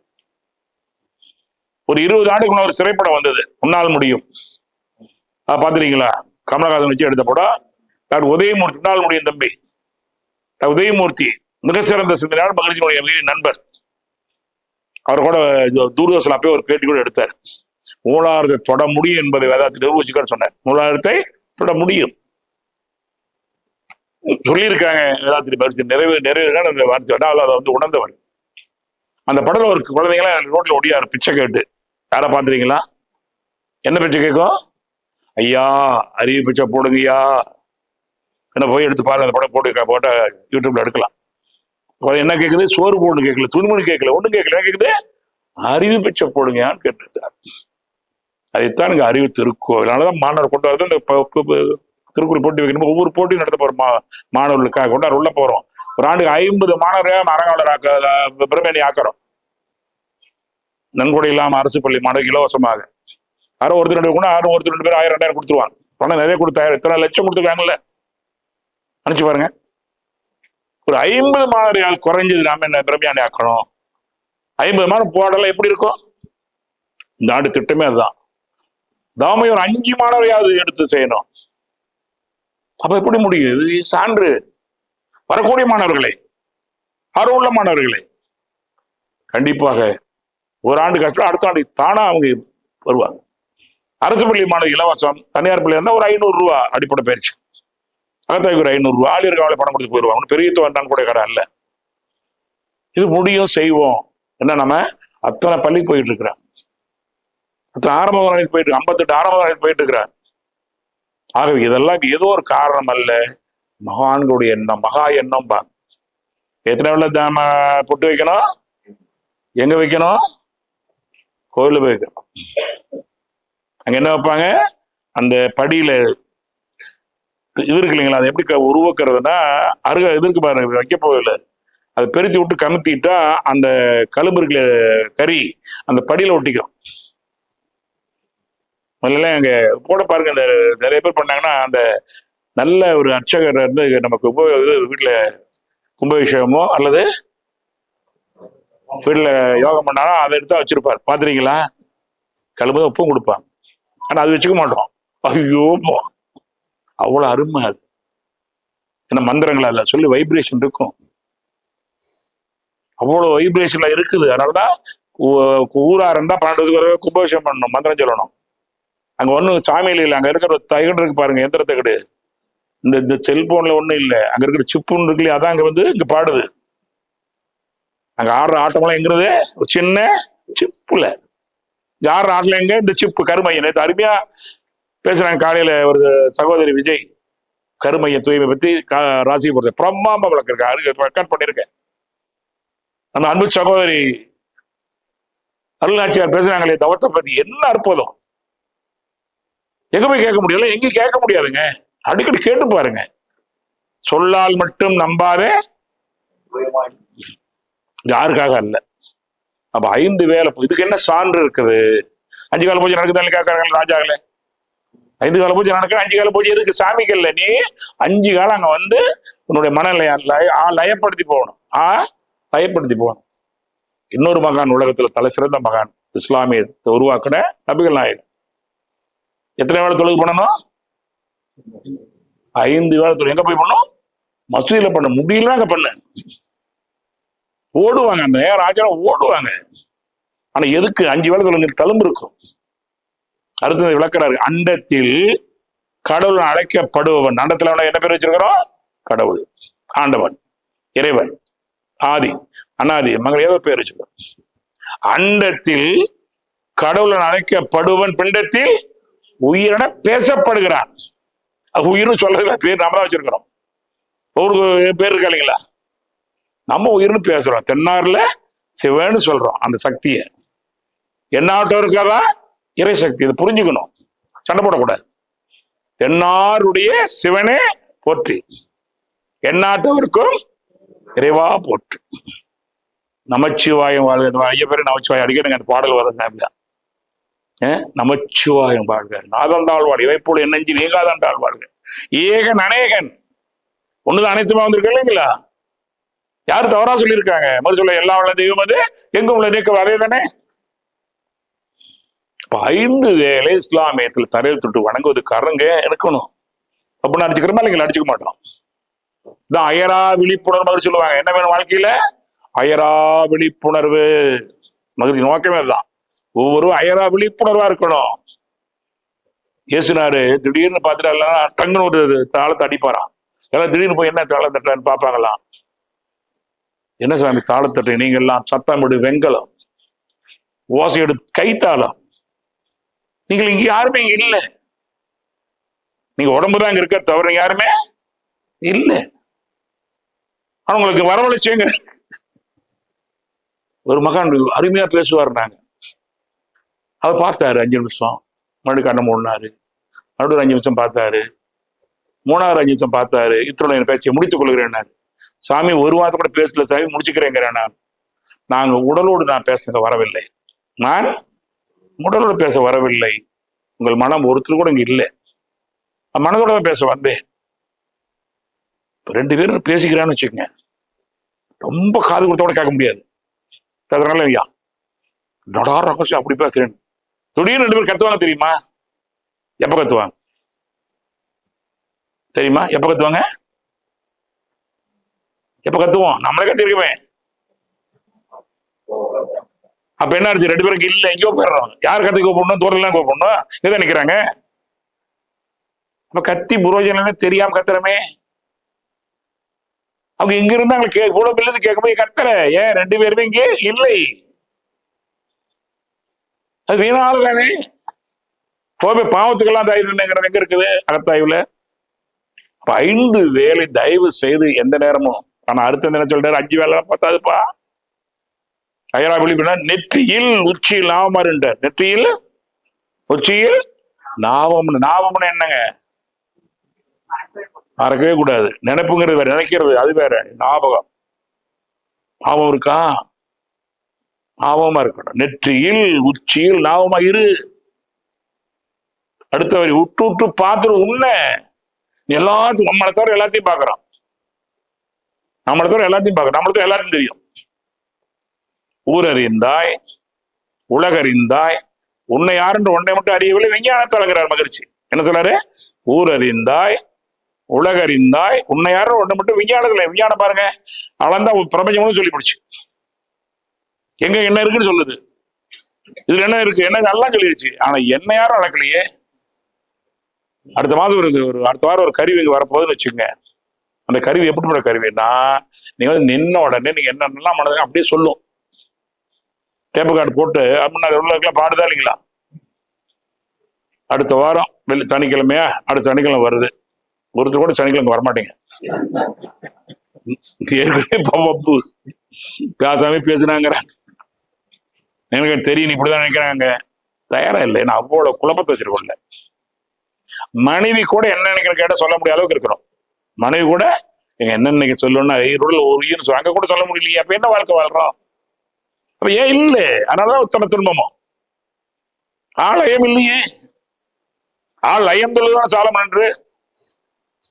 ஒரு 20 ஆண்டுக்கு ஒரு திரைப்படம் வந்தது, உன்னால் முடியும். பாத்துறீங்களா? கமலஹாசன் வச்சு எடுத்த படம். டாக்டர் உதயமூர்த்தி, உன்னால் முடியும் தம்பி. உதயமூர்த்தி மிக சிறந்த சிந்தனையாளர், மகிழ்ச்சியினுடைய நண்பர். அவர் கூட தூர்தர்ஷன் அப்பயே ஒரு பேட்டி கூட எடுத்தார். மூலாரத்தை தொட முடியும் என்பதை வேதாத்திரி நிரூபிச்சுக்கான்னு சொன்னார். மூலாரத்தை தொட முடியும் சொல்லியிருக்காங்க வேதாத்திரி பரிசு. நிறைவேறான அந்த வார்த்தை அதை வந்து உணர்ந்தவர். அந்த படத்துல ஒரு குழந்தைங்களாம் ரோட்ல ஒடியாரு பிச்சை கேட்டு. யாரை பாத்துறீங்களா? என்ன பிச்சை கேட்கும்? ஐயா அறிவு பிச்சை போடுங்கய்யா. என்ன போய் எடுத்து பாருங்க, அந்த படம் போட்டா யூடியூப்ல எடுக்கலாம். என்ன கேட்குது? சோறு போடு கேட்கல, துணிமணி கேட்கல, ஒண்ணும் கேட்கல. என்ன கேட்குது? அறிவு பிச்சை போடுங்கயான்னு கேட்டுருக்காரு. அதைத்தான் இங்க அறிவு திருக்கோவில். அதனாலதான் மாணவர் கொண்டு வரது இந்த திருக்குறள் போட்டி வைக்கணும். ஒவ்வொரு போட்டியும் நடத்த போறோம். மாணவர்களுக்காக கொண்டாட உள்ள போறோம். ஒரு ஆண்டுக்கு 50 மாணவர்களே அரங்காவலர் பிரமேனி ஆக்கிறோம். நன்கொடை இல்லாம அரசு பள்ளி மாணவர்கள் இலவசமாக. யாரோ ஒருத்தர் 2 கூட ஒருத்தர் 2 பேர் 1000 2000 கொடுத்துருவாங்க. பணம் நிறைய கொடுத்தாயிரம், எத்தனை லட்சம் கொடுத்துருக்காங்கல்ல, நினைச்சு பாருங்க. ஒரு 50 மாணவர்கள் குறைஞ்சது நாம என்ன பிரமையானி ஆக்கணும். 50 மாணவர் போடல எப்படி இருக்கும்? இந்த ஆண்டு திட்டமே அதுதான். நாம ஒரு 5 மாணவரையாவது எடுத்து செய்யணும். அப்ப எப்படி முடியும்? இது சான்று. வரக்கூடிய மாணவர்களே, ஆர்வமுள்ள மாணவர்களே, கண்டிப்பாக ஒரு ஆண்டு கஷ்டம், அடுத்த ஆண்டு தானா அவங்க வருவாங்க. அரசு பள்ளி மாணவர் இலவசம், தனியார் பள்ளி இருந்தா ஒரு 500 ரூபா அடிப்படை பயிற்சி, அகத்தாய்க்கு ஒரு 500 ரூபா, ஆளியர் காவலை பணம் கொடுத்து போயிடுவாங்க. பெரிய தொகைன்னு கூட கடை அல்ல. இது முடியும், செய்வோம். என்ன நம்ம அத்தனை பள்ளிக்கு போயிட்டு இருக்கிறான், அத்தனை ஆரம்ப நிலைக்கு போயிட்டு 58 ஆரம்ப நிலைக்கு போயிட்டு இருக்கிறார். ஆகவே இதெல்லாம் ஏதோ ஒரு காரணம் அல்ல, மகான்களுடைய எண்ணம், மகா எண்ணம். எத்தனை வெள்ள பொட்டு வைக்கணும், எங்க வைக்கணும்? கோயில போய் வைக்கிறோம். அங்க என்ன வைப்பாங்க, அந்த படியில இது இருக்கு இல்லைங்களா, அது எப்படி உருவாக்குறதுன்னா, இது இருக்கு பாருங்க, வைக்க போகல, அதை பெருத்தி விட்டு கமுத்திட்டா அந்த கழும்பு இருக்குல்ல, கறி அந்த படியில ஒட்டிக்கும். முதல்ல அங்க போட பாருங்க, அந்த நிறைய பேர் பண்ணாங்கன்னா, அந்த நல்ல ஒரு அர்ச்சகர் வந்து நமக்கு வீட்டுல கும்பாபிஷேகமோ அல்லது வீட்டுல யோகம் பண்ணாலும் அதை எடுத்தா வச்சிருப்பார், பாத்துறீங்களா? கழும்பு உப்பும் கொடுப்பாங்க, ஆனா அது வச்சுக்க மாட்டோம். ஐயோ, அவ்வளவு அருமை அது. ஏன்னா மந்திரங்கள் அதுல சொல்லி வைப்ரேஷன் இருக்கும், அவ்வளவு வைப்ரேஷன்ல இருக்குது. அதனாலதான் ஊரா இருந்தா 12 கும்பாபிஷேகம் பண்ணணும், மந்திரம் சொல்லணும். அங்க ஒண்ணும் சாமியில இல்லை, அங்க இருக்கிற தகடு இருக்கு பாருங்க, எந்திர தகடு. இந்த செல்போன்ல ஒண்ணும் இல்லை, அங்க இருக்கிற சிப்புன்னு இருக்கு இல்லையா, அதான் அங்க வந்து இங்க பாடுது. அங்க ஆடுற ஆட்டமெல்லாம் எங்கிறது ஒரு சின்ன சிப்புல யார் ஆடல, எங்க இந்த சிப்பு கருமையம். நேற்று அருமையா பேசுறாங்க காலையில ஒரு சகோதரி விஜய், கருமைய தூய்மை பத்தி ராசிபுரத்தை பிரம்மாண்ட விளக்கிருக்காரு, ரெக்கார்ட் பண்ணிருக்கேன். அந்த அன்பு சகோதரி அருள்நாச்சியார் பேசுறாங்களே தவத்தை பத்தி, என்ன அற்புதம். எங்க போய் கேட்க முடியல, எங்க கேட்க முடியாதுங்க, அடிக்கடி கேட்டு பாருங்க. சொல்லால் மட்டும் நம்பாதே, யாருக்காக அல்ல. அப்ப 5 வேலை, இதுக்கு என்ன சான்று இருக்குது? 5 கால பூஜை நடக்குது கேட்கறாங்க ராஜாங்களே, 5 கால பூஜை நடக்கிற, 5 கால பூஜை எதுக்கு? சாமிக்கல்ல, நீ 5 காலம் அங்க வந்து உன்னுடைய மனநிலைய லயப்படுத்தி போகணும், லயப்படுத்தி போகணும். இன்னொரு மகான், உலகத்துல தலை சிறந்த மகான், இஸ்லாமியத்தை உருவாக்கின நபிகள் நாயகம். எத்தனை வேலை தொழுகு பண்ணணும்? 5 வேலை தொழுகு. எங்க போய் பண்ணணும்? மசூதியில பண்ண முடியல, அங்க பண்ண ஓடுவாங்க, அந்த ராஜா ஓடுவாங்க. ஆனா எதுக்கு? 5 வேலை தொழுங்க, தழும்பு இருக்கும். அடுத்தது விளக்குறாரு, அண்டத்தில் கடவுள் அழைக்கப்படுபவன். அண்டத்துல என்ன பேர் வச்சிருக்கிறோம்? கடவுள், ஆண்டவன், இறைவன், ஆதி, அனாதி, மகள் ஏதோ பேர் வச்சிருக்கோம். அண்டத்தில் கடவுள் அழைக்கப்படுவன், பிண்டத்தில் உயிரென பேசப்படுகிறான். உயிர்னு சொல்றதுல பேர் நாம தான் வச்சிருக்கிறோம். ஒவ்வொரு பேர் இருக்கா இல்லைங்களா? நம்ம உயிர்னு பேசுறோம். தென்னார்ல சிவன்னு சொல்றோம் அந்த சக்தியை. என்னாட்டம் இருக்காதான் இறை சக்தி, இதை புரிஞ்சுக்கணும், சண்டை போடக்கூடாது. தென்னாருடைய சிவனே போற்றி, எந்நாட்டவருக்கும் இறைவா போற்று. நமச்சிவாயம் வாழ்க. ஐயா பேரு நமச்சிவாயம், அடிக்கடி அந்த பாடல் வர நமச்சிவாயம் வாழ்க, நாதந்தாள் வாழ்க, இவைப்போல் என்னஞ்சி நீங்காதண்டாள் வாழ்க, ஏகன் அநேகன். ஒண்ணுதான் அனைத்துமா வந்திருக்கு இல்லைங்களா? யாரு தவறா சொல்லியிருக்காங்க? மறு சொல்ல எல்லா உள்ள தெய்வம் அது, எங்கும் உள்ள நீக்கம் அதே தானே. 5 வேளை இஸ்லாமியத்தில் தரையில் தொட்டு வணங்குவது கரங்க எடுக்கணும். அப்படின்னு அடிச்சுக்கிறோமா இல்லைங்களா? அடிச்சுக்க மாட்டோம். இதான் அயரா விழிப்புணர்வு சொல்லுவாங்க. என்ன வேணும் வாழ்க்கையில? அயரா விழிப்புணர்வு. மகிழ்ச்சி நோக்கமே அதுதான். ஒவ்வொரு அயரா விழிப்புணர்வா இருக்கணும். இயேசுனாரு திடீர்னு பார்த்துட்டு எல்லாம் டங்குன்னு ஒரு தாளத்தை அடிப்பாராம். எல்லாம் திடீர்னு போய் என்ன தாளத்தட்டான்னு பார்ப்பாங்களாம். என்ன சாமி தாளத்தட்டு? நீங்க எல்லாம் சத்தமிடு வெங்கலம், ஓசையெடு கைத்தாளம். நீங்கள் இங்க யாருமே இங்க இல்லை. நீங்க உடம்புதான் இங்க இருக்க தவிர யாருமே இல்லை. ஆனா உங்களுக்கு வரவழைச்சுங்க. ஒரு மகான் அருமையா பேசுவார். நாங்க அவர் பார்த்தாரு 5 நிமிஷம், மறுபடியும் கண்ணை மூடினாரு, மறுபடியும் 5 நிமிஷம் பார்த்தாரு, 3வது 5 நிமிஷம் பார்த்தாரு. இத்தனை பேச்சை முடித்துக் கொள்கிறேன். சாமி ஒரு வாரத்தை கூட பேசல சாமி, முடிச்சுக்கிறேங்கிறேன். நாங்க உடலோடு நான் பேச வரவில்லை, நான் உடலோடு பேச வரவில்லை. உங்கள் மனம் ஒருத்தர் கூட இங்க இல்லை, மனதோட பேச வந்தேன். 2 பேரும் பேசிக்கிறான்னு வச்சுக்கோங்க, ரொம்ப காது கொடுத்தோட கேட்க முடியாது. பேசுறாங்களே ஐயா, நடா ரகசியம் அப்படி பேசுறேன். திடீர்னு 2 பேர் கத்துவாங்க தெரியுமா? எப்ப கத்துவாங்க தெரியுமா? எப்ப கத்துவாங்க? எப்ப கத்துவோம்? நம்மளே கத்திருக்கவே. அப்ப என்ன ஆச்சு? 2 பேருக்கு இல்ல, எங்கேயோ போயிடுறாங்க. யார் கத்தி கூப்பிடணும்? தோரெல்லாம் கூப்பிடணும், இதான் நிக்கிறாங்க. அப்ப கத்தி புரோஜனம் தெரியாம கத்துறமே. அவங்க இங்க இருந்தாங்க கூட பிள்ளை கேட்கும்போது கத்துற. ஏன் 2 பேருமே இங்கே இல்லை? அது வீணால தானே. போய் பாவத்துக்கெல்லாம் தயிர்ங்கிறது எங்க இருக்குது? அகத்தாய்வுல. 5 வேலை தயவு செய்து எந்த நேரமும். ஆனா அடுத்த நேரம் சொல்றாரு 5 வேலை பார்த்தாதுப்பா. அயரா விழிப்புனா நெற்றியில் உச்சியில் நாவமாறுன்ற, நெற்றியில் உச்சியில் நாவம். நாவம்னு என்னங்க? மறக்கவே கூடாது. நினைப்புங்கிறது வேற, நினைக்கிறது அது வேற. ஞாபகம், ஞாபகம் இருக்கா? ஞாபகமா இருக்கணும். நெற்றியில் உச்சியில் ஞாபகமா இரு. அடுத்த வரி விட்டு விட்டு பார்த்துரு. உண்மை எல்லாத்தையும் நம்மளை தவிர எல்லாத்தையும் பார்க்கறோம். நம்மளை தவிர எல்லாத்தையும் பார்க்கறோம். நம்மளை தவிர எல்லாத்தையும் தெரியும். ஊரறிந்தாய் உலகறிந்தாய் உன்னை யாருன்ற ஒன்றை மட்டும் அறியவில்லை விஞ்ஞானத்தை அழகிறார் மகிழ்ச்சி. என்ன சொல்றாரு? ஊரறிந்தாய் உலகறிந்தாய் உன்னை யாரும் ஒன்றை மட்டும் விஞ்ஞானத்துல. விஞ்ஞானம் பாருங்க, அளந்தா பிரபஞ்சமும் சொல்லி பிடிச்சு எங்க என்ன இருக்குன்னு சொல்லுது. இதுல என்ன இருக்கு, என்ன எல்லாம் சொல்லிடுச்சு. ஆனா என்ன யாரும் அளக்கலையே. அடுத்த மாதம் அடுத்த வாரம் ஒரு கருவி இங்க வரப்போகுதுன்னு வச்சுங்க. அந்த கருவி எப்படிப்பட்ட கருவின்னா, நீங்க வந்து நின்ன உடனே நீங்க என்னென்னலாம் மனதுங்க அப்படியே சொல்லும். டேப்பு கார்டு போட்டு அப்படின்னா உள்ள பாடுதா இல்லைங்களா? அடுத்த வாரம் சனிக்கிழமையா, அடுத்த சனிக்கிழமை வருது. ஒருத்தர் கூட சனிக்கிழமை வரமாட்டீங்க. பப்பு பேசாம பேசுனாங்கிறாங்க. எனக்கு தெரியும், இப்படிதான் நினைக்கிறாங்க. தயாரா இல்லை. நான் அவ்வளவு குழப்பத்தை வச்சிருக்கோம்ல. மனைவி கூட என்ன நினைக்கிற கேட்ட சொல்ல முடியாத அளவுக்கு இருக்கிறோம். மனைவி கூட எங்க என்ன நினைக்க சொல்லணும்னா ஒரு அங்க கூட சொல்ல முடியலையே. அப்ப என்ன வாழ்க்கை வாழ்றோம்? அப்ப ஏன் இல்லை? அதனாலதான் உத்தம துன்பமும். ஆள் ஐயம் இல்லையே. ஆள் ஐயந்துள்ளதான் சாலம் என்று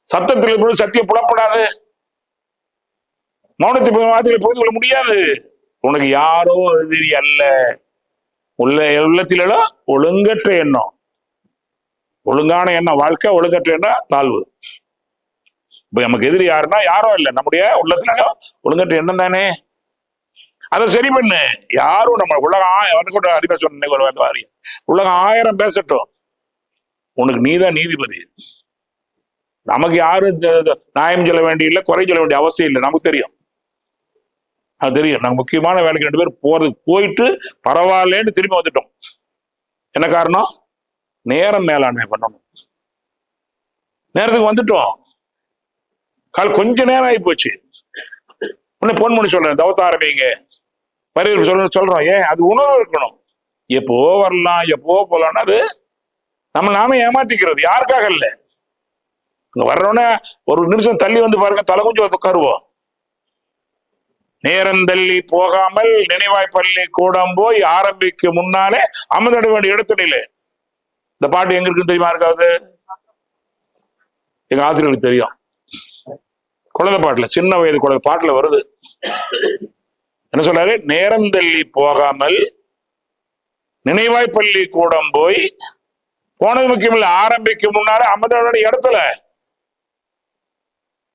சத்தத்தில் சத்தியம் புலப்படாது. மௌனத்தை வார்த்தைகளை புரிந்து கொள்ள முடியாது. உனக்கு யாரோ எதிரி அல்ல. உள்ளத்திலும் ஒழுங்கற்ற எண்ணம், ஒழுங்கான எண்ணம் வாழ்க்கை, ஒழுங்கற்ற எண்ணம் தாழ்வு. இப்ப நமக்கு எதிரி யாருன்னா யாரும் இல்லை, நம்முடைய உள்ளத்துல ஒழுங்கற்ற எண்ணம் தானே. அதை சரி பண்ணு. யாரும் நம்ம உலகம் அறிவை சொன்ன ஒரு வாரி உலகம் 1000 பேசட்டும், உனக்கு நீதான் நீதிபதி. நமக்கு யாரும் நியாயம் சொல்ல வேண்டிய இல்லை, குறை சொல்ல வேண்டிய அவசியம் இல்லை. நமக்கு தெரியும், அது தெரியும். நாங்க முக்கியமான வேலைக்கு 2 பேர் போயிட்டு பரவாயில்லன்னு திரும்பி வந்துட்டோம். என்ன காரணம்? நேரம் மேலாண்மை பண்ணணும். நேரத்துக்கு வந்துட்டோம். கொஞ்ச நேரம் ஆகி போச்சு. உடனே போன் பண்ணி சொல்றேன், தவத்த ஆரம்பிங்க, வரவேற்பு சொல்றோம். ஏன்? அது உணர்வு இருக்கணும். எப்போ வரலாம், எப்போ போலாம்னா அது நம்ம நாம ஏமாத்திக்கிறது. யாருக்காக இல்லை. வர்றோன்னே ஒரு நிமிஷம் தள்ளி வந்து பாருங்க, தலை கொஞ்சம் உட்காருவோம். நேரம் தள்ளி போகாமல் நினைவாய் பள்ளி கூடம் போய் ஆரம்பிக்க முன்னாலே அமர்ந்திட வேண்டிய இடத்துல. இந்த பாட்டு எங்க இருக்குன்னு தெரியுமா? இருக்காது. எங்க ஆசிரியர்களுக்கு தெரியும். குழந்தை பாட்டுல, சின்ன வயது குழந்தை பாட்டுல வருது. என்ன சொல்றாரு? நேரம் தள்ளி போகாமல் நினைவாய் பள்ளி கூடம் போய் போனது முக்கியம் இல்லை, ஆரம்பிக்க முன்னாலே அமர்ந்திட வேண்டிய இடத்துல.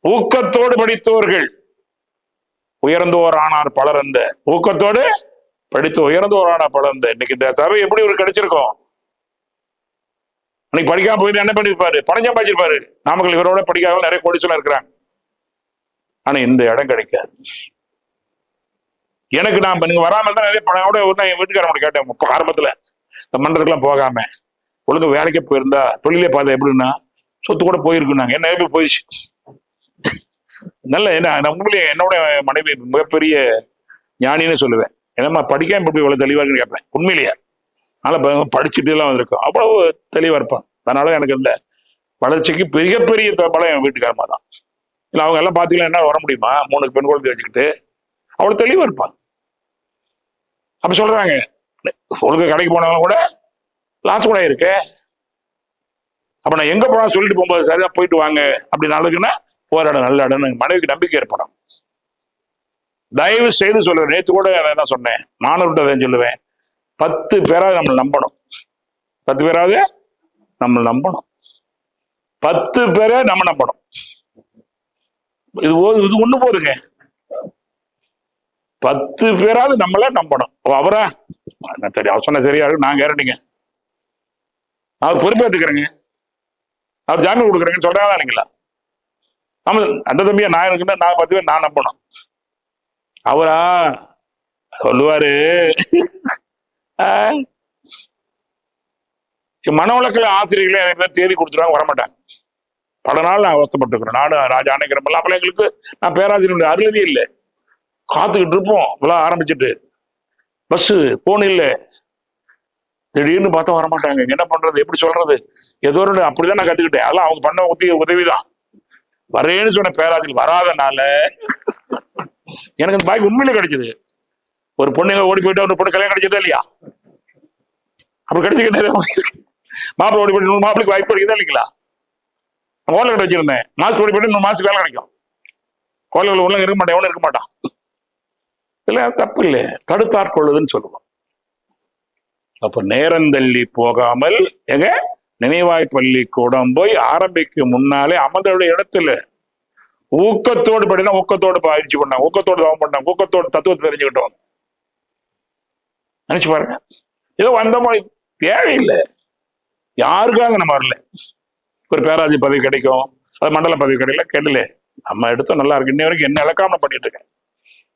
ஊக்கத்தோடு படித்தவர்கள் உயர்ந்தோர் ஆனார் பலர். அந்த ஊக்கத்தோடு படித்து உயர்ந்தோர் ஆனார் பலர். இன்னைக்கு இந்த சபை எப்படி ஒரு கிடைச்சிருக்கோம்? இன்னைக்கு படிக்காம போய் என்ன பண்ணிருப்பாரு? பணம் சம்பாதிச்சிருப்பாரு. நாமக்கல் இவரோட படிக்காம நிறைய கோடிச்சலாம் இருக்கிறாங்க. ஆனா இந்த இடம் கிடைக்காது. எனக்கு நான் நீங்க வராம தான் நிறைய பணம் கூட என் வீட்டுக்காரங்க கேட்டேன். ஆரம்பத்துல இந்த மன்றத்துக்குலாம் போகாம ஒழுங்கு வேலைக்கே போயிருந்தா தொழிலே பார்த்தா எப்படின்னா சொத்து கூட போயிருக்குனாங்க. என்ன எப்படி போயிடுச்சு. நல்ல என்ன உண்மையிலேயே என்னோட மனைவி மிகப்பெரிய ஞானின்னு சொல்லுவேன். என்னம்மா படிக்காம இப்படி இவ்வளவு தெளிவா இருக்குன்னு கேட்பேன். உண்மையிலேயே அதனால படிச்சுட்டு எல்லாம் வந்திருக்கோம். அவ்வளவு தெளிவா இருப்பான். அதனால எனக்கு இந்த வளர்ச்சிக்கு மிகப்பெரிய பலம் என் வீட்டுக்காரமா தான். இல்லை அவங்க எல்லாம் பாத்தீங்கன்னா என்ன வர முடியுமா? 3 பெண் குழந்தை வச்சுக்கிட்டு அவ்வளவு தெளிவா இருப்பான். அப்ப சொல்றாங்க, ஒழுங்கு கடைக்கு போனவங்க கூட லாஸ் கூட இருக்கு. அப்ப நான் எங்க போனா சொல்லிட்டு போகும்போது சரியா போயிட்டு வாங்க அப்படி நாளுக்குன்னா போற இடம் நல்ல இடம் மனைவிக்கு நம்பிக்கை ஏற்படும். தயவு செய்து சொல்லுவேன். நேற்று கூட என்ன சொன்னேன், மாணவர்கிட்ட சொல்லுவேன், 10 பேராவது நம்ம நம்பணும். 10 பேராவது நம்ம நம்பணும். 10 பேரை நம்ம நம்பணும். இது ஒண்ணு போதுங்க. 10 பேராவது நம்மள நம்பணும். அவரா சரி, அவர் சொன்ன சரியா இருக்கு, நான் கேரண்டிங்க, அவர் பொறுப்பேற்றுக்கிறேங்க, அவர் ஜாமீன் கொடுக்குறேங்கன்னு சொல்றாங்க இல்லைங்களா? நம்ம அந்த தம்பியா நான் இருக்குன்னா நான் 10 பேர் நான் நம்பணும். அவரா சொல்லுவாரு. மன வழக்கில் ஆசிரியர்களே எனக்கு தேதி கொடுத்துருவாங்க, வரமாட்டாங்க. பல நாள் நான் அவசப்பட்டுக்கிறேன். நாடு ராஜா அணைக்கிறப்பெல்லாம் அப்பெல்லாம் எங்களுக்கு நான் பேராசிரியருடைய அருளதே இல்லை. காத்துக்கிட்டு இருப்போம். இப்பெல்லாம் ஆரம்பிச்சுட்டு பஸ் போன் இல்லை, திடீர்னு பார்த்தா வரமாட்டாங்க. என்ன பண்றது, எப்படி சொல்றது, ஏதோ ஒரு அப்படிதான் நான் கத்துக்கிட்டேன். அதெல்லாம் அவங்க பண்ண உதவிதான். வரேன்னு சொன்ன பேராசிரியர் வராதனால எனக்கு அந்த பாய்க்கு உண்மையிலே கிடைச்சது. ஒரு பொண்ணுங்க ஓடி போயிட்டு ஒரு பொண்ணு கல்யாணம் கிடைச்சதா இல்லையா? அப்படி கிடைச்சிக்கிட்டே மாப்பிள்ளை ஓடி போயிட்டு மாப்பிளைக்கு வாய்ப்பு கிடைக்குதா இல்லைங்களா? கோலை கடை வச்சிருந்தேன், மாசம் ஓடி போயிட்டு 3 மாசத்துக்கு வேலை கிடைக்கும். கோலைகள் உள்ள இருக்க மாட்டேன், எவனும் இருக்க மாட்டான். இல்ல தப்பு இல்லை, தடுத்தாட்கொள்ளுதுன்னு சொல்லுவோம். அப்ப நேரந்தள்ளி போகாமல் எங்க நினைவாய் பள்ளி கூடம் போய் ஆரம்பிக்கும் முன்னாலே அமர்ந்தோட இடத்துல ஊக்கத்தோடு படினா, ஊக்கத்தோடு பயிற்சி பண்ணாங்க, ஊக்கத்தோடு தவம் பண்ணாங்க, ஊக்கத்தோடு தத்துவத்தை தெரிஞ்சுக்கிட்டோம். நினைச்சு பாருங்க. ஏதோ வந்த மாதிரி தேவையில்லை, யாருக்காக நம்ம வரல. ஒரு பேராஜி பதவி கிடைக்கும், அது மண்டல பதவி கிடைக்கல, கேட்டல நம்ம எடுத்தோம் நல்லா இருக்கு. இன்ன வரைக்கும் என்ன இழக்காம பண்ணிட்டு இருக்கேன்.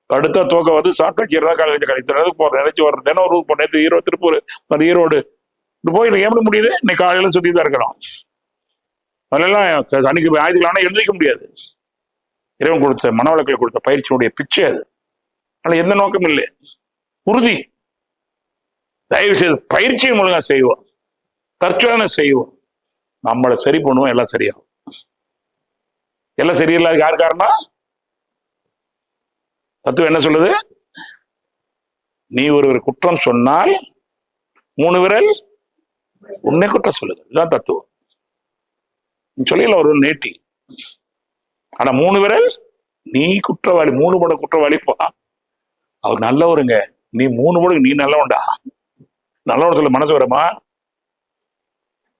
அடுத்த தூக்கம் வந்து சாப்பிட்டா கீரை காலேஜ் கழித்துறதுக்கு போறேன், நினைச்சு வர்றேன். தினம் ஒரு ஊருக்கு போனேன், ஈரோடு திருப்பூர், அது ஈரோடு போய் எப்படி முடியுது, இன்னைக்கு காலையில சுத்தி தான் இருக்கிறோம். அதெல்லாம் அன்னைக்கு ஆயுதங்களான எழுதிக்க முடியாது. இறைவன் கொடுத்த மனவளக்கில் கொடுத்த பயிற்சியுடைய பிச்சை அது. ஆனா எந்த நோக்கம் இல்லை, உறுதி. தயவு செய்து பயிற்சியின் மூலமா செய்வோம், தற்சோதனை செய்வோம், நம்மளை சரி பண்ணுவோம், எல்லாம் சரியாகும். எல்லாம் சரியில்லாத யார் காரணம்? தத்துவம் என்ன சொல்லுது? நீ ஒரு குற்றம் சொன்னால் 3 விரல் உன்னை குற்றம் சொல்லுது. இதுதான் தத்துவம். நீ சொல்லல ஒரு நேட்டி, ஆனா 3 விரல் நீ குற்றவாளி, 3 மடங்கு குற்றவாளி. அவர் நல்லவருங்க, நீ 3 மடங்கு நீ நல்லவன்டா. நல்லவன் சொல்ல மனசு வருமா?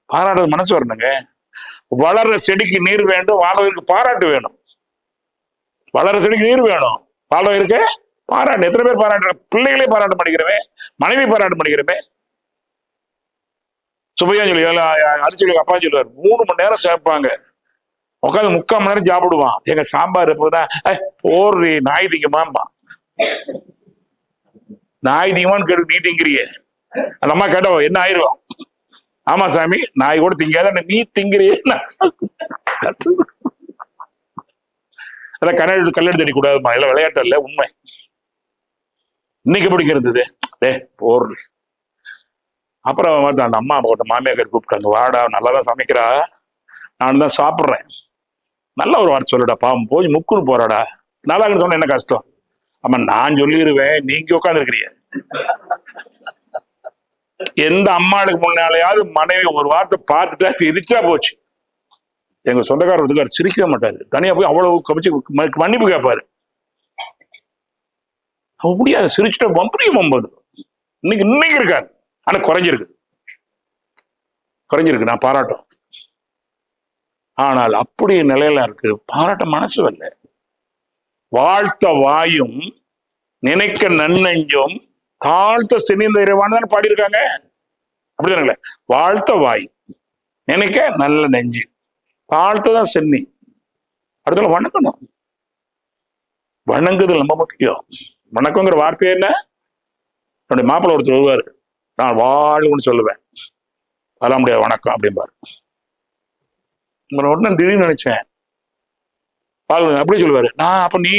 பாராட்டுறது மனசு வரணுங்க. வளர்ற செடிக்கு நீர் வேண்டும், வாழ்வதற்கு பாராட்டு வேணும். வளர்ற செடிக்கு நீர் வேணும், வாழ்வதற்கு பாராட்டு. எத்தனை பேர் பாராட்டு? பிள்ளைகளே பாராட்டு பண்ணிக்கிறவே, மனைவி பாராட்டு பண்ணிக்கிறவே. சுபையா சொல்லி அரிசி அப்பா சொல்லுவார், 3 மணி நேரம் சேர்ப்பாங்க, உட்காந்து 3/4 மணி நேரம் சாப்பிடுவான். எங்க சாம்பார் எப்போதான் போர்றி நாய் திங்கமான்பா. நாய் திங்கமான்னு கேட்டு நீ திங்கிறிய. அந்த அம்மா கேட்டோ என்ன ஆயிரும்? ஆமா சாமி, நாய் கூட திங்காத, நீ திங்கிறிய. அதான் கல்லெடுத்து அடி கூடாதுமா, எல்லாம் விளையாட்டு இல்ல, உண்மை. இன்னைக்கு பிடிக்கிறது போர். அப்புறம் அந்த அம்மா மாமியார் கூப்பிட்டாங்க, வாடா நல்லாதான் சமைக்கிறா, நான் தான் சாப்பிட்றேன், நல்ல ஒரு வார்த்தை சொல்லுடா, பாவம் போய் முக்குன்னு போறாடா. நல்லா சொன்ன என்ன கஷ்டம்? ஆமா நான் சொல்லிடுவேன், நீங்க உட்காந்து இருக்கிறீங்க. எந்த அம்மாளுக்கு முன்னாலேயாவது மனைவி ஒரு வார்த்தை பார்த்துட்டா எதிர்த்தா போச்சு. எங்க சொந்தக்காரர் சிரிக்க மாட்டாரு, தனியா போய் அவ்வளவு கமிச்சு மன்னிப்பு கேட்பாரு. அவ முடியாது, சிரிச்சுட்டா வம்படியும் வம்பது. இன்னைக்கு இருக்காது, ஆனா குறைஞ்சிருக்கு, நான் பாராட்டும். ஆனால் அப்படி நிலையில இருக்கு, பாராட்ட மனசு வரல. வாழ்த்த வாயும் நினைக்க நன்னெஞ்சும் தாழ்த்த சினிந்த இறைவான்னு பாடியிருக்காங்க. அப்படிதானங்களே, வாழ்த்த வாய், நினைக்க நல்ல நெஞ்சு, தாழ்த்ததான் சென்னி. அடுத்த வணக்கணும், வணங்குதல் ரொம்ப முக்கியம். வணக்கங்கிற வார்த்தை என்ன? என்னுடைய மாப்பிள்ளை ஒருத்தர் வருவாரு, நான் வாழ்வுன்னு சொல்லுவேன், அதெல்லாம் முடியாது வணக்கம் அப்படிம்பாரு. உடனே திடீர்னு நினைச்சேன், அப்படி சொல்லுவாரு. நான் அப்ப நீ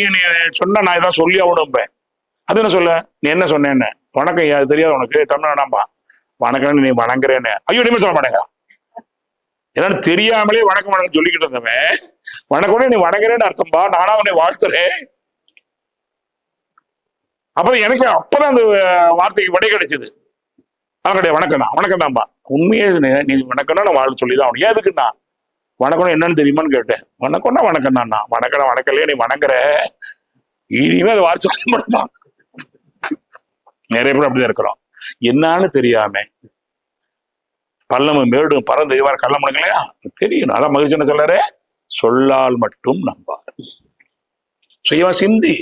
சொன்ன நான் இதான் சொல்லி ஆகணும்பேன். அது என்ன சொல்ல, நீ என்ன சொன்னேன்னு? வணக்கம் அது தெரியாது உனக்கு, தமிழ் வேணாம்பா, வணக்கம் நீ வணங்குறேன்னு. ஐயோ இனிமே சொல்ல மாட்டேங்க, என்னன்னு தெரியாமலே வணக்கம் வணக்கம் சொல்லிக்கிட்டு இருந்தவன், வணக்கம் நீ வணங்குறேன்னு அர்த்தம்பா, நானா உன்னை வாழ்த்துறேன். அப்புறம் எனக்கு அப்பதான் அந்த வார்த்தைக்கு விடை கிடைச்சது. அவனுடைய வணக்கம் தான்பா. உண்மையே நீ வணக்கம்னா நான் வாழ் சொல்லிதான் அவனு. ஏன் எதுக்குண்ணா வணக்கம் என்னன்னு தெரியுமான்னு கேட்டேன். வணக்கம்னா வணக்கம் தான்ண்ணா. வணக்கலையே நீ வணங்குற, இனிமே அதை வார்த்தை சொல்ல மாட்டான். நிறைய பேர் அப்படிதான் இருக்கிறோம், என்னான்னு தெரியாம பள்ளமும் மேடும் பறந்து இவ்வாறு கள்ள முடுங்கலையா தெரியணும். அதான் மகிழ்ச்சி என்ன சொல்றாரு, சொல்லால் மட்டும் நம்பார். சுயமா சிந்தி,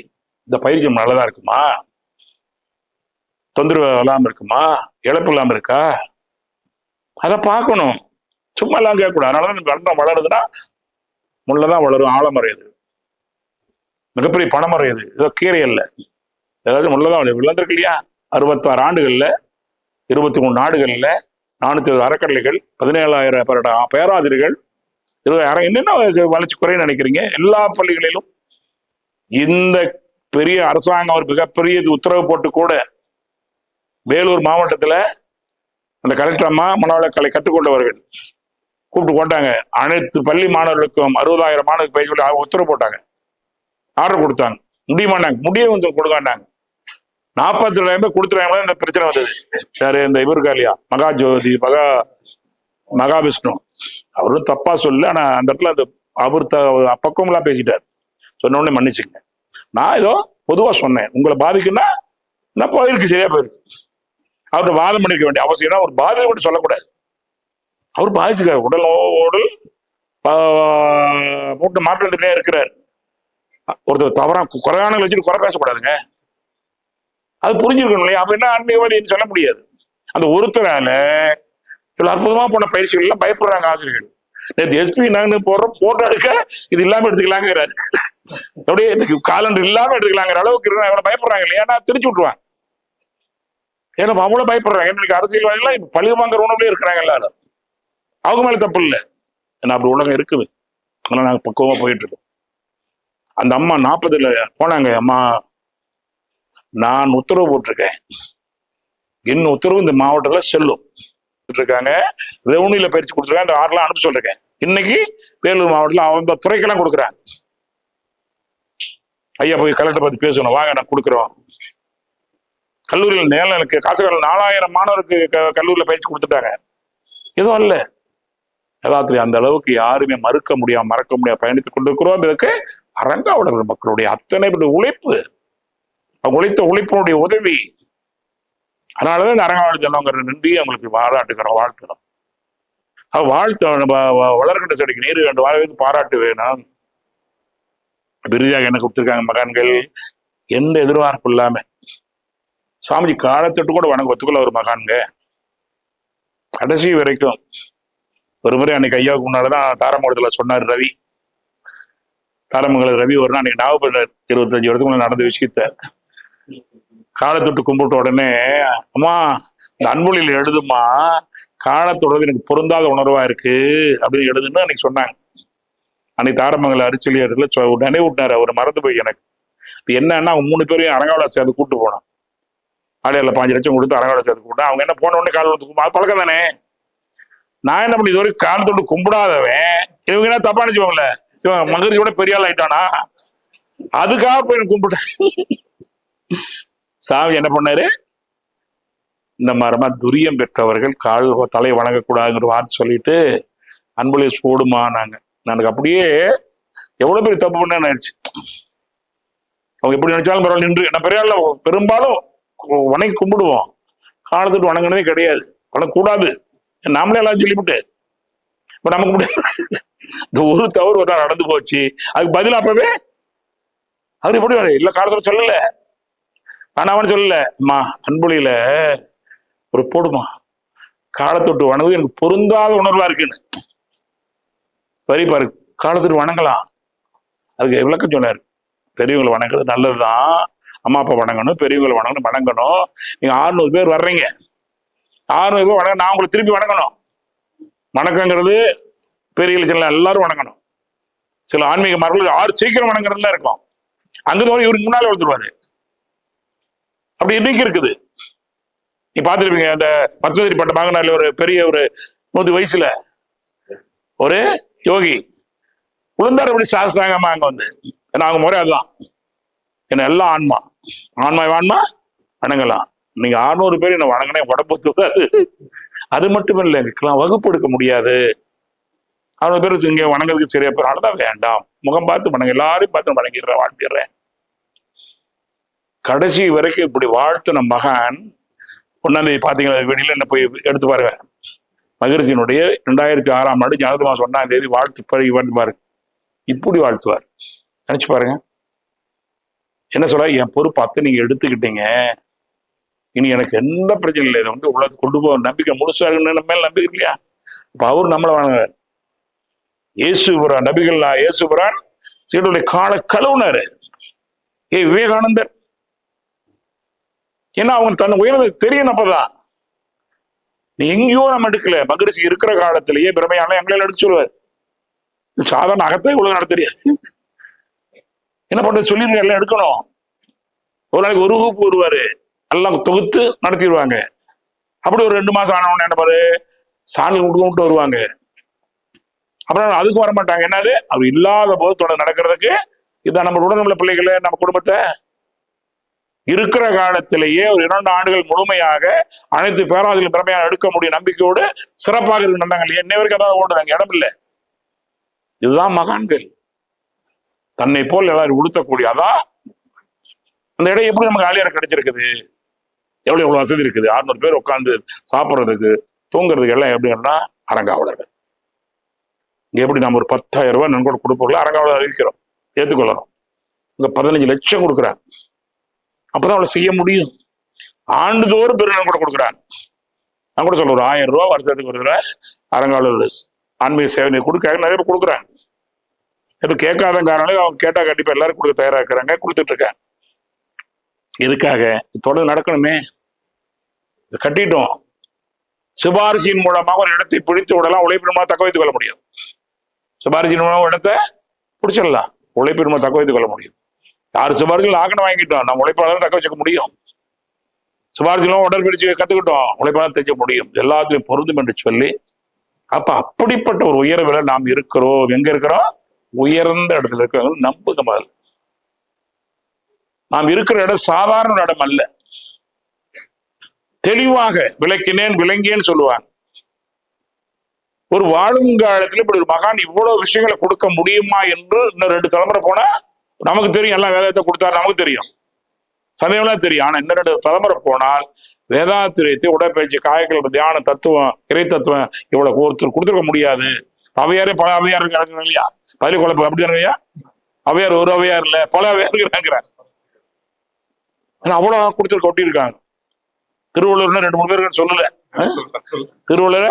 இந்த பயிற்சி நல்லதா இருக்குமா, தொந்தரவு இல்லாம இருக்குமா, இழப்பு இல்லாம இருக்கா, அதை பார்க்கணும். சும்மா எல்லாம் கேட்கக்கூடாது. அதனாலதான் கண்டம் வளருதுன்னா முள்ளதான் வளரும், ஆழமறையுது, மிகப்பெரிய பணமரம் எது, ஏதோ கீரை அல்ல, ஏதாவது முள்ளதான் விழுந்திருக்கு இல்லையா. 66 ஆண்டுகள்ல 23 நாடுகள்ல 407 அறக்கட்டளைகள், 17,000 பேராசிரியர்கள், 20,000 என்னென்ன வளர்ச்சி குறைன்னு நினைக்கிறீங்க? எல்லா பள்ளிகளிலும் இந்த பெரிய அரசாங்கம் ஒரு மிகப்பெரிய உத்தரவு போட்டு கூட வேலூர் மாவட்டத்துல அந்த கலெக்டர் அம்மா மனவளக்கலை கற்றுக்கொண்டவர்கள் கூப்பிட்டு போட்டாங்க. அனைத்து பள்ளி மாணவர்களுக்கும் 60,000 மாணவர்கள் பயிர் சொல்லி உத்தரவு போட்டாங்க, ஆர்டர் கொடுத்தாங்க. முடியுமாண்டாங்க, முடிய வந்து கொடுக்காண்டாங்க. 42,000 பேர் கொடுத்துறாங்க. இந்த பிரச்சனை வந்தது. யாரு இந்த இவருக்கா இல்லையா, மகாஜோதி மகாவிஷ்ணு, அவரும் தப்பா சொல்லல. ஆனா அந்த இடத்துல அந்த அவர் பக்கம்லாம் பேசிட்டார். சொன்ன உடனே மன்னிச்சுங்க, நான் ஏதோ பொதுவா சொன்னேன், உங்களை பாதிக்குன்னா நான் போயிருக்கு, சரியா போயிருக்கு. அவர்கிட்ட வாதம் பண்ணிருக்க வேண்டிய அவசியம் ஒரு பாதிப்பு மட்டும் சொல்லக்கூடாது. அவர் பாதிச்சுக்காரு, உடல் மூட்டை மாற்றத்திலே இருக்கிறார். ஒருத்தர் தவறா குறையான வச்சுட்டு குறை பேசக்கூடாதுங்க, அது புரிஞ்சிருக்கணும் இல்லையா? அப்ப என்ன ஆன்மீகவாதின்னு சொல்ல முடியாது. அந்த ஒருத்தரால சில அற்புதமா போன பயிற்சிகள் எல்லாம் பயப்படுறாங்க ஆசிரியர்கள். நேற்று எஸ்பி நாங்க போட்டோ எடுக்க இது இல்லாம எடுத்துக்கலாங்கிறாரு. அப்படியே காலண்டர் இல்லாம எடுத்துக்கலாங்கிற அளவுக்கு பயப்படுறாங்க இல்லையா? நான் திருச்சி விட்டுருவாங்க. ஏன்னா அவ்வளவு பயப்படுறாங்க. இன்னைக்கு அரசியல்வாதிகள் இப்ப பழி வாங்குற உணவுலயே இருக்கிறாங்க எல்லாரும். அவங்க மேல தப்பு இல்லை, ஏன்னா அப்படி உலகம் இருக்குது. ஆனா நாங்க பக்குவமா போயிட்டு இருக்கோம். அந்த அம்மா 40ல போனாங்க. அம்மா, நான் உத்தரவு போட்டிருக்கேன், இன்னும் உத்தரவு இந்த மாவட்டத்துல செல்லும் இருக்காங்க. ரெவன்யூல பயிற்சி கொடுத்துருக்காங்க. அந்த 6 அனுப்ப சொல்லிருக்கேன். இன்னைக்கு வேலூர் மாவட்டத்தில் அவங்க துறைக்கெல்லாம் கொடுக்குறாங்க. ஐயா போய் கலெக்டர் பத்தி பேசணும், வாங்க நான் கொடுக்குறோம். கல்லூரியில் நேரம் எனக்கு காசுகள் 4,000 மாணவருக்கு கல்லூரியில பயிற்சி கொடுத்துட்டாங்க. எதுவும் அல்ல, ஏதாவது அந்த அளவுக்கு யாருமே மறக்க முடியாம பயணித்துக் கொண்டிருக்கிறோம். இதுக்கு அரங்காவலர்கள் மக்களுடைய அத்தனை உழைப்பு, உழைத்த உழைப்பினுடைய உதவி. அதனாலதான் இந்த அரங்காவலர் சொன்னவங்க நன்றி அவங்களுக்கு பாராட்டுக்கிறோம், வாழ்த்துக்கிறோம். வளர்கின்ற செடிக்கு நீர் வேண்டும், வாழ்க்கை பாராட்டு வேணும். விருதாக என்ன கொடுத்திருக்காங்க மகான்கள், எந்த எதிர்பார்ப்பு இல்லாம சாமிஜி காலத்தட்டு கூட வணங்குவதுக்குள்ள ஒரு மகான்க கடைசி வரைக்கும். ஒரு முறை அன்னைக்கு ஐயாவுக்கு முன்னாடிதான் தாரமங்கலத்துல சொன்னார் ரவி, தாரமங்கல ரவி ஒரு நாள் அன்னைக்கு ஞாபகம் 25 வருஷத்துக்கு நடந்த விஷயத்த காலத்தொட்டு கும்பிட்ட உடனே, அம்மா இந்த அன்பொழியில் எழுதுமா, காலத்தொடர்ந்து எனக்கு பொருந்தாத உணர்வா இருக்கு அப்படின்னு எழுதுன்னு அன்னைக்கு சொன்னாங்க. அன்னைக்கு தாரமங்கல அரிச்சலியர்ல நினைவூட்டினாரு. அவர் மறந்து போய் எனக்கு என்னன்னா 3 பேரையும் அரங்காவலர் சேர்ந்து கூப்பிட்டு போனோம். ஆடையில 5 லட்சம் கொடுத்து அரங்காவலர் சேர்ந்து கூப்பிட்டேன். அவங்க என்ன போன உடனே கால அது பழக்கம் தானே. நான் என்ன பண்ணி இதுவரை காலத்தொட்டு கும்பிடாதவன், இவங்க என்ன தப்பா நினைச்சுவாங்கல்ல, மகிழ்ச்சியோட பெரிய ஆள் ஆயிட்டானா, அதுக்காக போய் கும்பிட்டேன். சாமி என்ன பண்ணாரு, இந்த மாதிரிமா துரியம் பெற்றவர்கள் கால் தலை வணங்கக்கூடாதுங்கிற வார்த்தை சொல்லிட்டு அன்பொழி சூடுமா நாங்க. எனக்கு அப்படியே எவ்வளவு பெரிய தப்பு பண்ண ஆயிடுச்சு. அவங்க எப்படி நினைச்சாலும் பரவாயில்ல நின்று நான் பெரிய ஆள் பெரும்பாலும் வணங்கி கும்பிடுவோம், காலத்துட்டு வணங்கினதே கிடையாது, வணங்கக்கூடாது நாமளே எல்லாம் சொல்லிவிட்டு. இப்ப நமக்கு முடியாது. இந்த ஒரு தவறு ஒரு நாள் நடந்து போச்சு, அதுக்கு பதில் அப்பவே அவரு எப்படி இல்ல காலத்துல சொல்லல, ஆனா அவனு சொல்லல, அம்மா அன்பொழியில ஒரு போடுமா, காலத்தொட்டு வணங்கு எனக்கு பொருந்தாத உணர்வா இருக்குன்னு வரி பாரு. காலத்தொட்டு வணங்கலாம், அதுக்கு விளக்கம் சொன்னாரு. பெரியவங்களை வணங்குறது நல்லதுதான், அம்மா அப்பா வணங்கணும், பெரியவங்களை வணங்கணும். நீங்க 600 பேர் வர்றீங்க, 600 பேர் வணங்க, நான் உங்களை திருப்பி வணங்கணும். வணக்கங்கிறது பெரிய சில எல்லாரும் வணங்கணும். சில ஆன்மீக மரங்கள் 6 சீக்கிரம் வணங்குறதுல இருக்கும், அங்கிருந்து இவருக்கு முன்னாலே வந்துருவாரு. அப்படி இன்னைக்கு இருக்குது. நீ பாத்துருப்பீங்க, அந்த பத்மஸ்ரீ பட்ட மாங்கனால ஒரு பெரிய ஒரு 100 வயசுல ஒரு யோகி உளுந்தார் அப்படி சாஸ்திராங்கம்மா அங்க வந்து, ஏன்னா அவங்க முறை அதுதான், என்ன எல்லாம் ஆன்மா வணங்கலாம். நீங்க 600 பேர் என்ன வணங்கினே உடம்புத்துவாரு. அது மட்டும் இல்லை, வகுப்பு எடுக்க முடியாது. 600 பேர் இங்க வணங்குறதுக்கு சரியா பேர், அதான் வேண்டாம், முகம் பார்த்து வணங்க, எல்லாரையும் பார்த்து வணங்கிடுறேன், வாழ்த்திடுறேன். கடைசி வரைக்கும் இப்படி வாழ்த்தின மகான் 1ஆம் தேதி பாத்தீங்கன்னா வெளியில என்ன போய் எடுத்து பாருங்க, மகிழ்ச்சியினுடைய 2006ஆம் ஆண்டு ஜனவரி மாசம் 1ஆம் தேதி வாழ்த்து பாருங்க, இப்படி வாழ்த்துவார். நினைச்சு பாருங்க, என்ன சொல்ல, என் பொறுப்பாத்து நீங்க எடுத்துக்கிட்டீங்க, இனி எனக்கு எந்த பிரச்சனையும் இல்லை, இதை வந்து உலகத்துக்கு கொண்டு போக நம்பிக்கை முழுசா மேல நம்பிக்கை இல்லையா? இப்ப அவரு நம்மளை வணங்குறாரு. இயேசுபுரான் சீடருடைய காலை கழுவுனாரு. விவேகானந்தர், ஏன்னா அவங்க தன் உயர்வு தெரியும். அப்பதான் நீ எங்கேயோ நம்ம எடுக்கல, மகிழ்ச்சி இருக்கிற காலத்திலேயே பிரமையான எங்களை எடுத்து சொல்லுவார். சாதாரண அகத்தை உலகம் நட தெரியாது, என்ன பண்றது சொல்லிருக்க, எல்லாம் எடுக்கணும். ஒரு நாளைக்கு ஒரு வகுப்பு வருவாரு, எல்லாம் தொகுத்து நடத்திடுவாங்க. அப்படி ஒரு 2 மாசம் ஆனவன என்ன பாரு, சாமி கும்பிட்டு வருவாங்க. அப்புறம் அதுக்கு வர மாட்டாங்க. என்னது, அவர் இல்லாத போது தொடர்ந்து நடக்கிறதுக்கு இதான் நம்ம உடனே பிள்ளைகளை, நம்ம குடும்பத்தை இருக்கிற காலத்திலேயே ஒரு 2 ஆண்டுகள் முழுமையாக அனைத்து பேராதிலும் திறமையாக எடுக்க முடியும் நம்பிக்கையோடு சிறப்பாக இருந்தாங்க இல்லையா? இன்ன வரைக்கும் அதாவது ஓடுறாங்க, இடம் இல்லை. இதுதான் மகான்கள், தன்னை போல் எல்லாரும் உடுத்தக்கூடிய. அதான் அந்த இடம் எப்படி நமக்கு ஆலியார கிடைச்சிருக்குது, எவ்வளவு வசதி இருக்குது, 600 பேர் உட்கார்ந்து சாப்பிட்றதுக்கு தூங்குறதுக்கு எல்லாம் எப்படின்னா அரங்காவலர்கள். இங்க எப்படி நம்ம ஒரு 10,000 ரூபாய் நன்கொடை கொடுப்போம்ல, அரங்காவலர் அறிவிக்கிறோம், ஏற்றுக்கொள்ளணும். இங்க 15 லட்சம் கொடுக்குறாங்க. அப்பதான் அவளை செய்ய முடியும். ஆண்டுதோறும் பெருநன் கூட கொடுக்குறாங்க. நான் கூட சொல்ல ஒரு 1000 ரூபாய் வருஷத்துக்கு ஒரு தடவை அரங்காவலர் ஆன்மீக சேவை கொடுக்க நிறைய பேர் கொடுக்குறாங்க. இப்ப கேட்காத காரணம் அவங்க கேட்டா கண்டிப்பா எல்லாரும் கொடுக்க தயாரா இருக்கிறாங்க, கொடுத்துட்டு இருக்காங்க. எதுக்காக? தொடர்ந்து நடக்கணுமே. கட்டிட்டோம், சிபாரிசின் மூலமாக ஒரு இடத்தை பிடித்து விடலாம், உழைப்பின் மூலம் தக்க வைத்துக் கொள்ள முடியும். சிபாரிசின் மூலம் இடத்தை பிடிச்சிடலாம், உழைப்பின் மூலம் தக்க வைத்துக் கொள்ள முடியும். யாரு சிபாரிசிகள் ஆக்கணும் வாங்கிட்டோம், நம்ம உழைப்பாளர் தக்க வச்சுக்க முடியும். சிபாரிசிலும் உடற்பயிற்சி கத்துக்கிட்டோம், உழைப்பாளர் தைக்க முடியும். எல்லாத்தையும் பொருந்தும் என்று சொல்லி, அப்ப அப்படிப்பட்ட ஒரு உயர்வுல நாம் இருக்கிறோம். எங்க இருக்கிறோம்? உயர்ந்த இடத்துல இருக்கிறவங்க நம்புங்க. முதல்ல நாம் இருக்கிற இடம் சாதாரண இடம் அல்ல. தெளிவாக விளக்கினேன், விளங்கியேன்னு சொல்லுவாங்க. ஒரு வாழுங்காலத்துல இப்படி ஒரு மகான் இவ்வளவு விஷயங்களை கொடுக்க முடியுமா என்று இன்னும் 2 தலைமுறை போனா நமக்கு தெரியும். எல்லாம் வேதத்தை கொடுத்தாரு நமக்கு தெரியும், சமயம்லாம் தெரியும். ஆனா இன்னும் 2 தலைமுறை போனால் வேதாத்திரியத்தை, உடற்பயிற்சி, காயக்கல்வி, தியான தத்துவம், இறை தத்துவம் இவ்வளவு ஒருத்தர் கொடுத்துருக்க முடியாது. அவையாரே பல அவையார் இருக்கிறாங்க இல்லையா? பதில் குழப்பம் அப்படி தானே ஐயா? அவையார் ஒரு அவையார் இல்ல, பல அவையார் இருக்கிறாங்க. அவ்வளவு கொடுத்துருக்க ஒட்டியிருக்காங்க. திருவள்ளுவர் 2-3 பேருக்கு சொல்லல, திருவள்ளுவர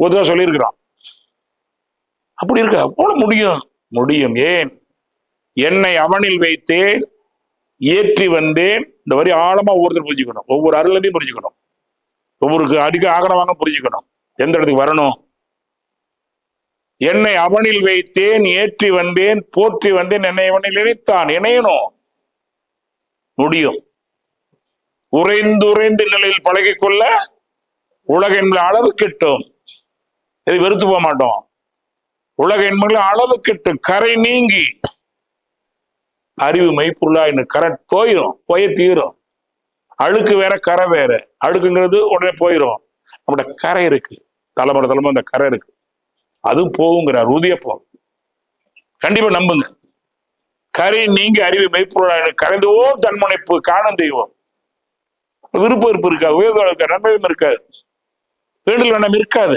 ஒருத்தா சொல்லியிருக்கிறான். அப்படி இருக்க அவ்வளவு முடியும். முடியும். ஏன்? என்னை அவனில் வைத்தேன், ஏற்றி வந்தேன். இந்த வரி ஆழமா ஒவ்வொருத்தர் புரிஞ்சுக்கணும், ஒவ்வொரு அருளையும் புரிஞ்சுக்கணும், ஒவ்வொருக்கு அடிக்க ஆகணும் வாங்க புரிஞ்சுக்கணும். எந்த இடத்துக்கு வரணும்? என்னை அவனில் வைத்தேன், ஏற்றி வந்தேன், போற்றி வந்தேன், என்னை அவனில் இணைத்தான். இணையணும், முடியும். உறைந்துறைந்து நிலையில் பழகிக் கொள்ள உலக என்பது அளவு கெட்டும். இதை வெறுத்து போக மாட்டோம். உலக என்பது அளவு கெட்டு கரை நீங்கி அறிவு மெய்ப்புள்ளா கரை போயிடும், போய தீரும். அழுக்கு வேற, கரை வேற. அழுக்குங்கிறது உடனே போயிடும். நம்மளோட கரை இருக்கு, தலைமுறை தலைமுறை அந்த கரை இருக்கு, அதுவும் போகுங்கிறார். உறுதிய போகும், கண்டிப்பா நம்புங்க. கரை நீங்கி அறிவு மெய்ப்புள்ளா கரைந்தோ தன்முனைப்பு காணும் தெய்வம். விருப்பம் இருப்பு இருக்காது, உயர்வு இருக்காது, நன்மையும் இருக்காது, வேண்டல் வேண்டாம் இருக்காது.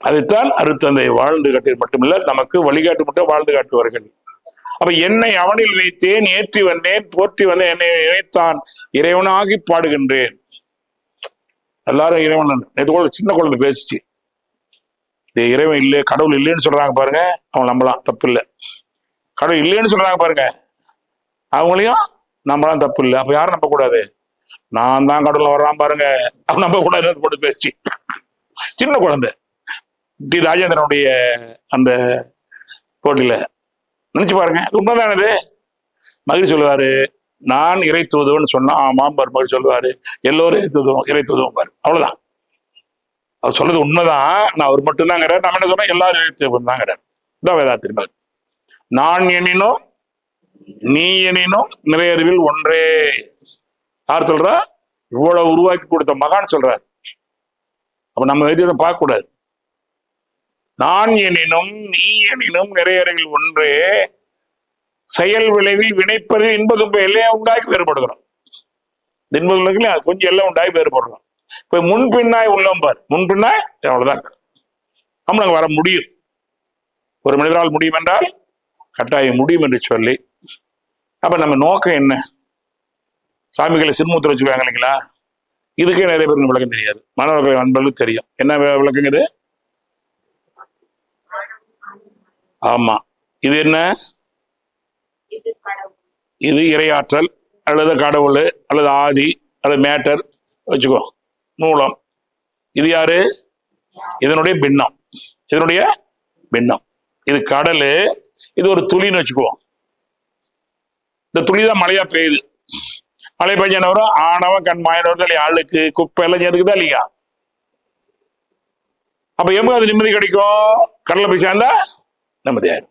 அதைத்தான் அருத்தந்தை வாழ்ந்து காட்டி மட்டுமில்ல, நமக்கு வழிகாட்டு மட்டும் வாழ்ந்து காட்டுவார்கள். அப்ப என்னை அவனில் வைத்தேன், ஏற்றி வந்தேன், போற்றி வந்தேன், என்னை நினைத்தான், இறைவனாகி பாடுகின்றேன். எல்லாரும் இறைவன். நேற்று கூட சின்ன குழந்தை பேசிச்சு, இறைவன் இல்லை, கடவுள் இல்லைன்னு சொல்றாங்க பாருங்க, அவன் நம்பலாம், தப்பு இல்லை. கடவுள் இல்லைன்னு சொல்றாங்க பாருங்க, அவங்களையும் நம்பலாம், தப்பு இல்லை. அப்ப யாரும் நம்ப கூடாது? நான் தான் கடவுள் வர்றான் பாருங்க, அவன் நம்ப கூடாது போட்டு பேசி. சின்ன குழந்தை டி ராஜேந்திரனுடைய அந்த போட்டியில நினைச்சு பாருங்க, உண்மைதானது. மகிழ் சொல்லுவாரு, நான் இறை தூதுவன் சொன்னா ஆமாம் பாரு. மகிழ் சொல்லுவாரு, எல்லோரும் இறை தூதுவம் பாரு. அவ்வளவுதான், அவர் சொல்றது உண்மைதான். நான் அவர் மட்டும்தாங்கிறார். நம்ம என்ன சொன்னா எல்லாரும் இறை தூதுவன் தாங்கிறார். இதான் வேதாத்திரி. நான் எனினும் நீ எனினும் நிறைய அறிவில் ஒன்றே. யார் சொல்றா? இவ்வளவு உருவாக்கி கொடுத்த மகான் சொல்றார். அப்ப நம்ம வேதியத்தை பார்க்க கூடாது. நான் எனினும் நீ எனினும் நிறைய அறிவில் ஒன்றே, செயல் விளைவில் வினைப்பதில் இன்பதும் எல்லாம் உண்டாக்கி வேறுபடுகிறோம். இன்பதுல கொஞ்சம் எல்லாம் உண்டாக்கி வேறுபடுறோம். இப்ப முன்பின்னாய் உள்ளம் பார், முன்பின்னாய் அவ்வளவுதான். நம்மளுக்கு வர முடியும். ஒரு மனிதரால் முடியும் என்றால் கட்டாயம் முடியும் என்று சொல்லி, அப்ப நம்ம நோக்கம் என்ன? சாமிகளை சிறுமூத்திர வச்சுருவாங்க இல்லைங்களா? இதுக்கே நிறைய பேருக்கு விளக்கம் தெரியாது. மனவள அன்பர்களுக்கு தெரியும். என்ன விளக்குங்க? ஆமா, இது என்ன? இது இறையாற்றல் அல்லது கடவுள் அல்லது ஆதி அல்லது மேட்டர் வச்சுக்கோ, மூலம். இது யாரு? இதனுடைய பின்னம், இதனுடைய பின்னம். இது கடல், இது ஒரு துளின்னு வச்சுக்குவோம். இந்த துளி தான் மழையா பெய்யுது. மழை பெஞ்சன வரும், ஆணவம் கண்மாயம் வருது இல்லையா, அழுக்கு குப்பை எல்லாம் இருக்குதா இல்லையா? அப்ப எங்க அது நிம்மதி கிடைக்கும்? கடலை போய் சேர்ந்தா நிம்மதியாரு.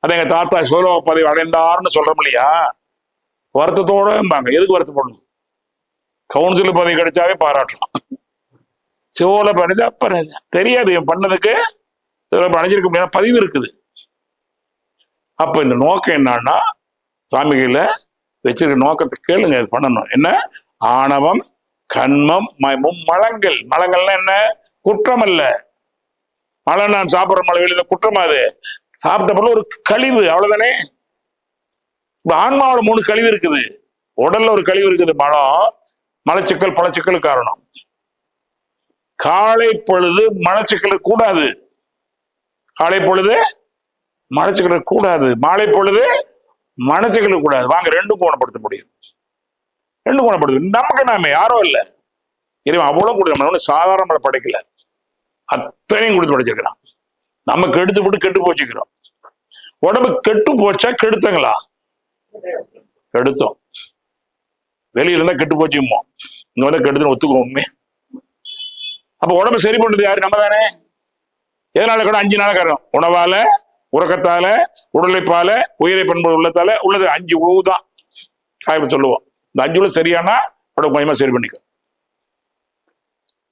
அதை எங்க தாத்தா சோழ பதவி அடைந்தார்னு சொல்றோம் இல்லையா, வருத்தத்தோட இருந்தாங்க. எதுக்கு வருத்தப்படணும்? கவுன்சில் பதவி கிடைச்சாவே பாராட்டலாம். சோழ பதவி அப்ப தெரியாது என் பண்ணதுக்கு அடைஞ்சிருக்க முடியாது, பதிவு இருக்குது. அப்ப இந்த நோக்கம் என்னன்னா, சாமிகளை வச்சிருக்க நோக்கத்தை கேளுங்க, இது பண்ணணும். என்ன? ஆணவம் கண்மம் மும்மலங்கள். மலங்கள்னா என்ன? குற்றம் அல்ல. மழை நான் சாப்பிட்ற மழை வெளியில குற்றமா? அது சாப்பிட்ட பொருள் ஒரு கழிவு, அவ்வளவுதானே. இப்ப ஆன்மாவோட 3 கழிவு இருக்குது, உடல்ல ஒரு கழிவு இருக்குது, மலச்சிக்கல் பழச்சிக்கல் காரணம். காலை பொழுது மலச்சிக்கல் கூடாது, காலை பொழுது மலச்சிக்கல் கூடாது, மாலை பொழுது மனச்சிக்கல் கூடாது. வாங்க ரெண்டும் குணப்படுத்த முடியும், ரெண்டும் குணப்படுத்த. நமக்கு நாம யாரோ இல்லை, இறைவன் அவ்வளவு கொடுத்து நம்ம சாதாரண படைக்கல, அத்தனையும் கொடுத்து படைச்சிருக்கிறான். நம்ம கெடுத்து விட்டு கெட்டு போச்சுக்கிறோம். உடம்பு கெட்டு போச்சா கெடுத்தங்களா? கெடுத்தோம். வெளியில இருந்தா கெட்டு போச்சுமோ, இங்க வந்து கெடுத்துன்னு ஒத்துக்குவோம் உண்மை. அப்ப உடம்பு சரி பண்றது யாரு? நம்ம தானே. எதனால கூட 5 நாள் காரணம், உணவால, உறக்கத்தால, உடலைப்பால, உயிரை பண்பு உள்ளத்தால உள்ளது 5 உழவு தான் சொல்லுவோம். இந்த 5 உழவு சரியானா உடம்பு கொஞ்சமா சரி பண்ணிக்கும்.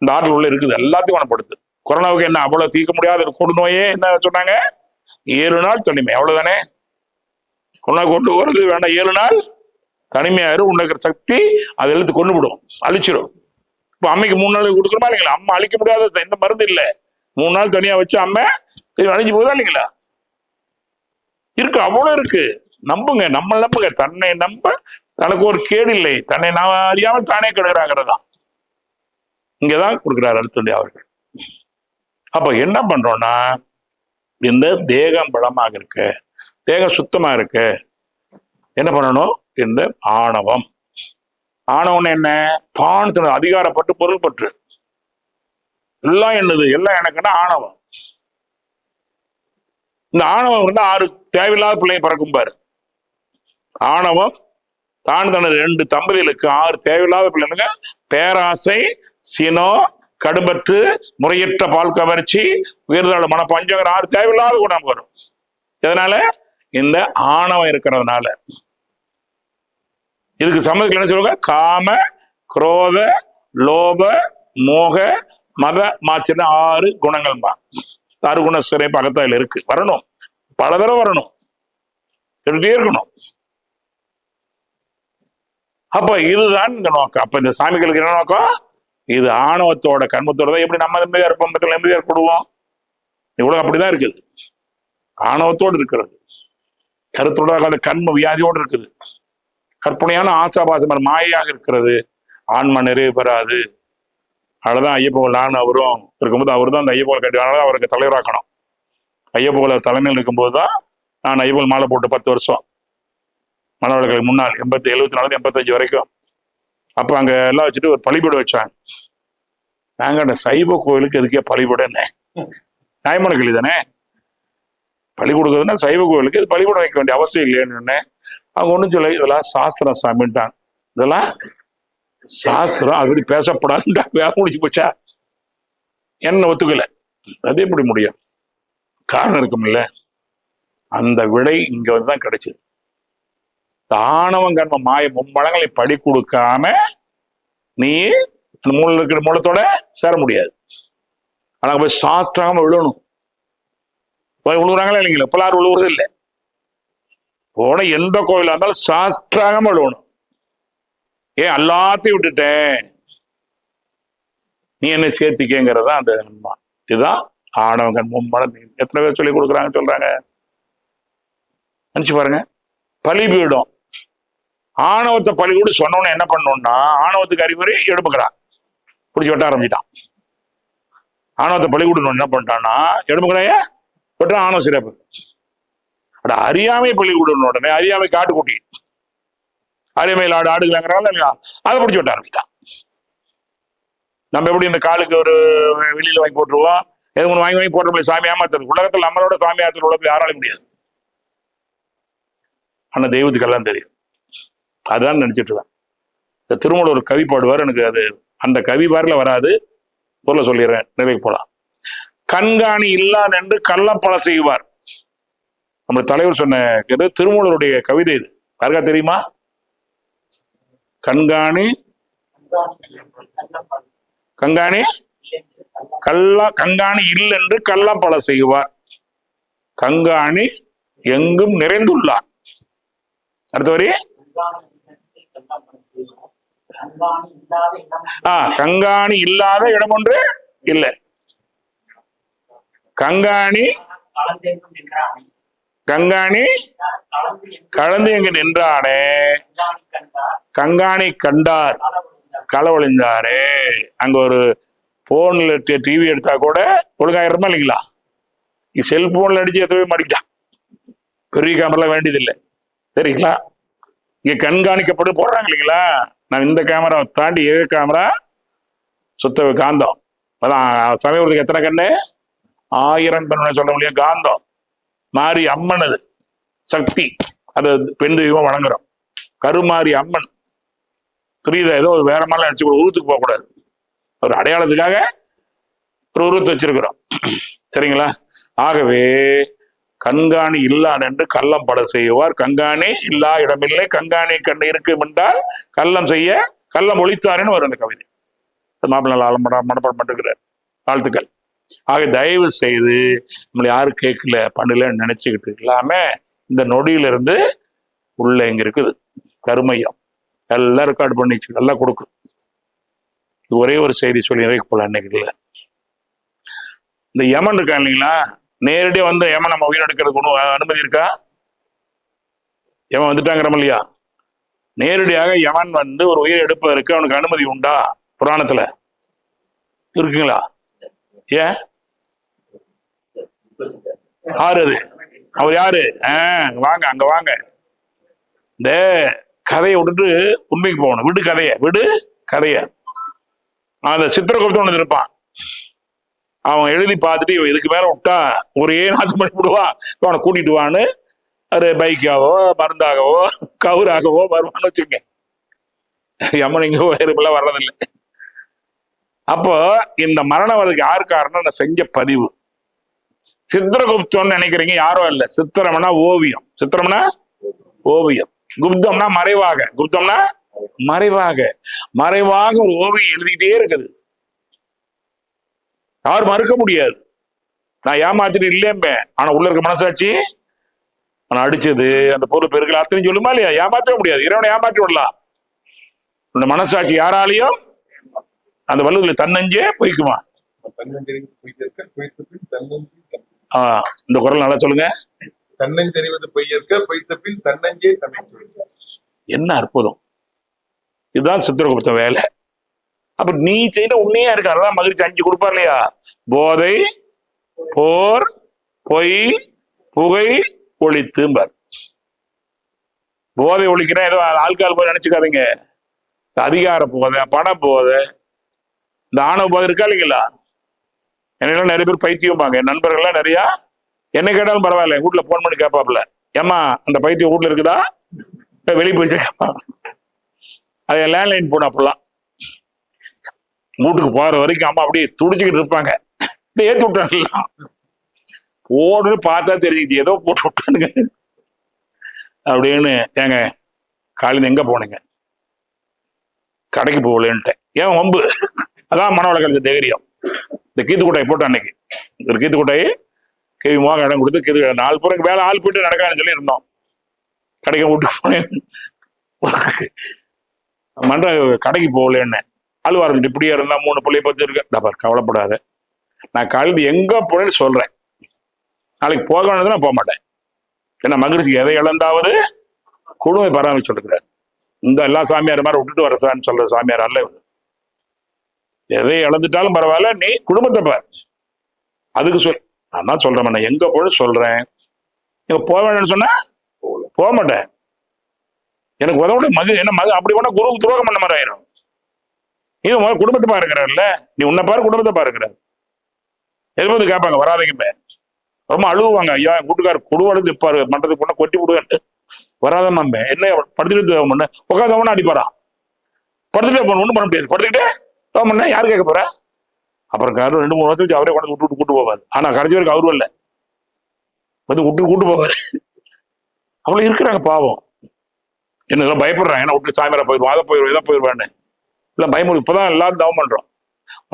இந்த ஆற்றல் உள்ள இருக்குது, எல்லாத்தையும் குணப்படுத்து. கொரோனாவுக்கு என்ன அவ்வளவு தீர்க்க முடியாத கொடுநோயே என்ன சொன்னாங்க? 7 நாள் தனிமை, அவ்வளவுதானே. கொரோனா கொண்டு வருது வேண்டாம், 7 நாள் தனிமையாரு. உன்ன சக்தி அதை எழுத்து கொண்டு விடும், அழிச்சிடும். இப்ப அம்மைக்கு 3 நாள் கொடுக்குறோமா இல்லைங்களா? அம்மா அழிக்க முடியாத எந்த மருந்து இல்லை. 3 நாள் தனியா வச்சு அம்மை அழிஞ்சு போகுதா இல்லைங்களா? இருக்கு, அவ்வளவு இருக்கு. நம்புங்க, நம்ம நம்புங்க. தன்னை நம்ப தனக்கு ஒரு கேடு இல்லை, தன்னை நாம் அறியாமல் தானே கெடுகிறாங்கிறதா இங்கதான் கொடுக்கிறார் அருட்தந்தை அவர்கள். அப்ப என்ன பண்றோம்னா, இந்த தேகம் பலமாக இருக்கு, தேகம் சுத்தமா இருக்கு, என்ன பண்ணணும்? இந்த ஆணவம். ஆணவம் என்ன? தான் அதிகாரப்பட்டு பொருள் பற்று, எல்லாம் என்னது, எல்லாம் எனக்குன்னா ஆணவம். இந்த ஆணவம் இருந்தா 6 தேவையில்லாத பிள்ளைங்க பறக்கும் பாரு. ஆணவம் தான் தனது 2 தம்பதிகளுக்கு 6 தேவையில்லாத பிள்ளைங்க: பேராசை, சினோ, கடும்பற்று, முறையற்ற பால் கவர்ச்சி, உயர்ந்தாள மனப்பஞ்சங்கிற 6 தேவையில்லாத குணம் வரும். எதனால? இந்த ஆணவம் இருக்கிறதுனால. இதுக்கு சம்மந்தத்தில் என்ன சொல்லுவாங்க? காம, குரோத, லோப, மோக, மத மாச்சின 6 குணங்கள் தான். 6 குண சிறை பக்கத்தில் இருக்கு. வரணும், பல தடவை வரணும், எடுத்தே இருக்கணும். அப்ப இதுதான் இந்த நோக்கம். அப்ப இந்த சாமிகளுக்கு என்ன நோக்கம்? இது ஆணவத்தோட கண்மத்தோட தான். எப்படி நம்ம நிம்மதியா இருப்போம், நிம்மதியா கொடுவோம்? இவ்வளவு அப்படிதான் இருக்குது, ஆணவத்தோடு இருக்கிறது, கருத்தோட அந்த கண்ம வியாதியோடு இருக்குது, கற்பனையான ஆசாபாசம் மாயையாக இருக்கிறது. ஆன்மா நிறைவு பெறாது. அவ்வளவுதான். ஐயப்போல் நான் அவரும் இருக்கும்போது அவர் தான் அந்த ஐயப்போல் கட்டினால அவருக்கு தலைவராக்கணும். ஐயப்போல தலைமையில் இருக்கும்போது தான் நான் ஐயப்போல் மாலை போட்டு 10 வருஷம் மணவர்களுக்கு முன்னால் 74 85 வரைக்கும். அப்ப அங்க எல்லாம் வச்சுட்டு ஒரு பலிபீடம் வச்சாங்க. நாங்க அந்த சைவ கோயிலுக்கு எதுக்கே பலிபீடம் என்ன? நியாயமான கேள்வி தானே. பலி கொடுக்குறதுன்னா சைவ கோயிலுக்கு இது பலிபீடம் வைக்க வேண்டிய அவசியம் இல்லைன்னு அவங்க ஒன்றும் சொல்ல, இதெல்லாம் சாஸ்திரம் சாமிட்டாங்க. இதெல்லாம் சாஸ்திரம், அப்படி பேசப்படாதுன்றா. வேலை முடிச்சு போச்சா? என்ன ஒத்துக்கல. அது எப்படி முடியும்? காரணம் இருக்கும்ல. அந்த விடை இங்க வந்துதான் கிடைச்சது. ஆணவம் கர்ம மாய மும்மலங்களை படி கொடுக்காம நீ அந்த மூல இருக்கிற மூலத்தோட சேர முடியாது. ஆனா போய் சாஸ்திராம விழணும். போய் விழுகுறாங்களா இல்லைங்களா? இப்பெல்லாம் விழுவுறது இல்லை. போன எந்த கோயிலா இருந்தாலும் சாஸ்திராம விழுவணும். ஏன் எல்லாத்தையும் விட்டுட்டேன், நீ என்ன சேர்த்திக்கங்கிறதா அந்த நன்மை. இதுதான் ஆணவங்க மும்மலம். எத்தனை பேர் சொல்லி கொடுக்குறாங்க சொல்றாங்க? நினைச்சு பாருங்க. பலிபீடம், ஆணவத்தை பலிகூட சொன்னோன்னு என்ன பண்ணோம்னா, ஆணவத்துக்கு அறிவுரை எடுப்புக்கிறான், பிடிச்சி வெட்ட ஆரம்பிச்சிட்டான். ஆணவத்தை பலிகூட என்ன பண்ணிட்டான்னா, எடுப்புக்கிறாய வெட்ட ஆணவ சிறப்பு. அட அறியாமை பலிகூடணும். உடனே அறியாமை காட்டுக்குட்டி, அறியாமையில் ஆடுகளாங்கிறாங்க இல்லையா, அதை பிடிச்சி வெட்ட ஆரம்பிச்சிட்டான். நம்ம எப்படி இந்த காலுக்கு ஒரு வெளியில வாங்கி போட்டுருவோம், எது ஒன்று வாங்கி போட்ட முடியாது. சாமி ஏமாத்துறது உலகத்தில் நம்மளோட சாமி ஏமாத்துறது உலகத்தில் யாராலும் முடியாது. ஆனா தெய்வத்துக்கு எல்லாம் தெரியும். அதான் நினைச்சிட்டு இருக்கேன். இந்த திருமூலர் கவி பாடுவார், எனக்கு அது அந்த கவி பாரில வராது, சொல்ல சொல்லிடுறேன், நிறைவு போலாம். கண்காணி இல்லான் என்று கள்ளப்பல செய்வார். நம்ம தலைவர் சொன்ன திருமூலருடைய கவிதை இது, யாருக்கா தெரியுமா? கண்காணி கண்காணி கண்காணி இல்லென்று கள்ளப்பல செய்வார், கண்காணி எங்கும் நிறைந்துள்ளார். அடுத்த வரி, கண்காணி இல்லாத இடம் ஒன்று இல்லை. கண்காணி கண்காணி கலந்து எங்கு நின்றானே, கண்காணி கண்டார் களவழிந்தாரே. அங்க ஒரு போன்ல டிவி எடுத்தா கூட ஒழுங்காயிரமா இல்லைங்களா? செல்போன்ல அடிச்சு எத்தவே மாட்டிக்கிட்டான், பெரிய கேமரா வேண்டியது இல்லை சரிங்களா? இங்க கண்காணிக்கப்பட்டு போடுறாங்க இல்லைங்களா? நான் இந்த கேமராவை தாண்டி கேமரா சுத்த காந்தம், அதான் சமயத்துக்கு எத்தனை கண்ணு, 1000 கண்ணு சொல்ல முடியும். காந்தம் மாறி அம்மன், அது சக்தி, அது பெண் தெய்வம் வணங்குறோம். கருமாரி அம்மன் புரியுதா? ஏதோ வேற மாதிரிலாம் நினைச்சு உருவத்துக்கு போக கூடாது, ஒரு அடையாளத்துக்காக ஒரு உருவத்தை வச்சிருக்கிறோம் சரிங்களா? ஆகவே கண்காணி இல்லான் என்று கள்ளம் பல செய்வார், கண்காணி இல்லா இடமில்லை, கண்காணி கண்டு இருக்கும் என்றால் கள்ளம் செய்ய கள்ளம் ஒழித்தாருன்னு வரும் அந்த கவிதை. மாப்பிள்ளை மனப்பாடம் பண்ணிருக்கிறார். வாழ்த்துக்கள். ஆக தயவு செய்து நம்மளை யாரும் கேட்கல பண்ணலன்னு நினைச்சுக்கிட்டு இல்லாம, இந்த நொடியிலிருந்து உள்ள எங்க இருக்குது கருமையம் எல்லாம் ரெக்கார்டு பண்ணிச்சு, எல்லாம் கொடுக்கும். ஒரே ஒரு செய்தி சொல்லி நிறைய போல அன்னைக்கு இல்லை, இந்த யமன் இருக்கா இல்லைங்களா, நேரடியா வந்து யமன் நம்ம உயிர் எடுக்கிறதுக்கு அனுமதி இருக்கா? யமன் வந்துட்டாங்கிறோம் இல்லையா? நேரடியாக யமன் வந்து ஒரு உயிர் எடுப்பதற்கு அவனுக்கு அனுமதி உண்டா? புராணத்துல இருக்குங்களா? ஏன்? யாரு அது? அவர் யாரு? வாங்க அங்க வாங்க. இந்த கதையை விட்டுட்டு உண்மைக்கு போகணும். விடு கதைய. அந்த சித்திரகுப்தன் ஒண்ணு இருப்பான், அவன் எழுதி பார்த்துட்டு இவன் இதுக்கு மேல விட்டா ஒரே நாசம் பண்ணி விடுவான், அவனை கூட்டிட்டு வான்னு அது பைக்காவோ மருந்தாகவோ கவுராகவோ வருவான்னு வச்சுக்க. யமன் இங்க வேறுபெல்லாம் வர்றதில்லை. அப்போ இந்த மரணம் அதுக்கு யாரு காரணம்? நான் செஞ்ச பதிவு. சித்திரகுப்தம்னு நினைக்கிறீங்க, யாரோ இல்ல. சித்திரம்னா ஓவியம், சித்திரம்னா ஓவியம், குப்தம்னா மறைவாக, குப்தம்னா மறைவாக ஒரு ஓவியம் எழுதிக்கிட்டே இருக்குது. யாரும் மறுக்க முடியாது. நான் ஏமாத்திட்டு இல்லையே, ஆனா உள்ள இருக்க மனசாட்சி ஆனா அடிச்சது அந்த பொருள் பெருக்கல அத்தனையும் சொல்லுமா இல்லையா? ஏமாற்ற முடியாது. இறைவனை ஏமாற்றி விடலாம். இந்த மனசாட்சி யாராலையும் அந்த வள்ளுவர்ல தன்னஞ்சே பொய்க்குமா? இந்த குரல் நல்லா சொல்லுங்க. தன்னஞ்செறிவது பொய்யற்க, பொய்த்த பின் தன்னஞ்சே தன்னை. என்ன அற்புதம்! இதுதான் சித்திரகுப்த வேலை. அப்ப நீ செய்த உண்மையா இருக்கு, அதான் மகிழ்ச்சி 5 கொடுப்பார் இல்லையா? போதை, போர், பொய், புகை ஒழித்தும்பார். போதை ஒழிக்கிறேன் ஏதோ ஆல்கால் போதை நினைச்சுக்காதீங்க. அதிகார போதை, பண போதை, இந்த ஆணவ போதை இருக்கா இல்லைங்களா? என்னெல்லாம் நிறைய பேர் பைத்தியம்பாங்க. என் நண்பர்கள்லாம் நிறைய என்ன கேட்டாலும் பரவாயில்ல, வீட்டுல போன் பண்ணி கேட்பாப்புல, ஏமா அந்த பைத்தியம் வீட்டுல இருக்குதா, வெளியே போயிட்டு கேட்பான். அது லேண்ட்லைன் போன அப்பெல்லாம் வீட்டுக்கு போற வரைக்கும் அம்மா அப்படியே துடிச்சுக்கிட்டு இருப்பாங்க. ஏத்தி விட்டாங்க போடுன்னு பார்த்தா தெரிஞ்சுக்கிட்டு ஏதோ போட்டு விட்டானுங்க அப்படின்னு. ஏங்க காலையில் எங்க போனீங்க? கடைக்கு போகலன்ட்டேன். ஏன் வம்பு? அதான் மனவள கழிச்ச தைரியம். இந்த கீத்துக்குட்டையை போட்டு அன்னைக்கு ஒரு கீத்துக்குட்டையை கேவிமாக இடம் கொடுத்து கீது 4 பேருக்கு வேலை ஆள் போயிட்டு நடக்காதுன்னு சொல்லி இருந்தோம். கடைக்கு விட்டு போனேன். மன்ற கடைக்கு போகலன்னு அழுவாரு. இப்படியே இருந்தா 3 பிள்ளைய பத்தி இருக்க கவலைப்படாத, நான் காலையில் எங்க போனேன்னு சொல்றேன். நாளைக்கு போக வேண்டியது நான் போக மாட்டேன். ஏன்னா மகிழ்ச்சி எதை இழந்தாவது குடும்பம் பராமரிச்சு சொல்லுகிறார். இந்த எல்லா சாமியார் மாதிரி விட்டுட்டு வரசான்னு சொல்ற சாமியார் அல்ல. எதை இழந்துட்டாலும் பரவாயில்ல, நீ குடும்பத்தை பார். அதுக்கு சொல். நான் தான் சொல்றேன், நான் எங்க போய் சொல்றேன். எங்க போக வேணும்னு சொன்னா போக மாட்டேன். எனக்கு உதவோட என்ன அப்படி போனா குருவுக்கு துரோகம் பண்ண மாதிரி ஆயிரும். நீ குடும்பத்தை பாருக்கிறார்ல, நீ உன்னை பாரு, குடும்பத்தை பாருக்கிறார். எதுவும் கேட்பாங்க, வராதீங்க ரொம்ப அழுவாங்க. ஐயா என் கூட்டுக்காரர் குடுவாடு நிற்பாரு, மன்றத்துக்கு போனா கொட்டி விடுவேன். வராத மாமே என்ன படுத்துட்டு தவம் பண்ண, உட்காந்தவன அடிப்பாரா, படுத்துட்டு ஒண்ணும் பண்ண முடியாது, படுத்துக்கிட்டே தவம் பண்ண யாரு கேட்க போற? அப்புறம் 2-3 வருஷம் வச்சு அவரே கொண்டு விட்டு கூட்டு போவாரு. ஆனா கடைசி வரைக்கும் அவரும் இல்ல வந்து விட்டு கூட்டு போவாரு. அவ்வளவு இருக்கிறாங்க பாவம். என்ன பயப்படுறாங்க, ஏன்னா விட்டு சாயந்தரம் போயிடுவோம், அதை போயிடுவோம், இதை போயிடுவான்னு இல்ல பயமுறை. இப்பதான் எல்லாரும் தவம் பண்றோம்.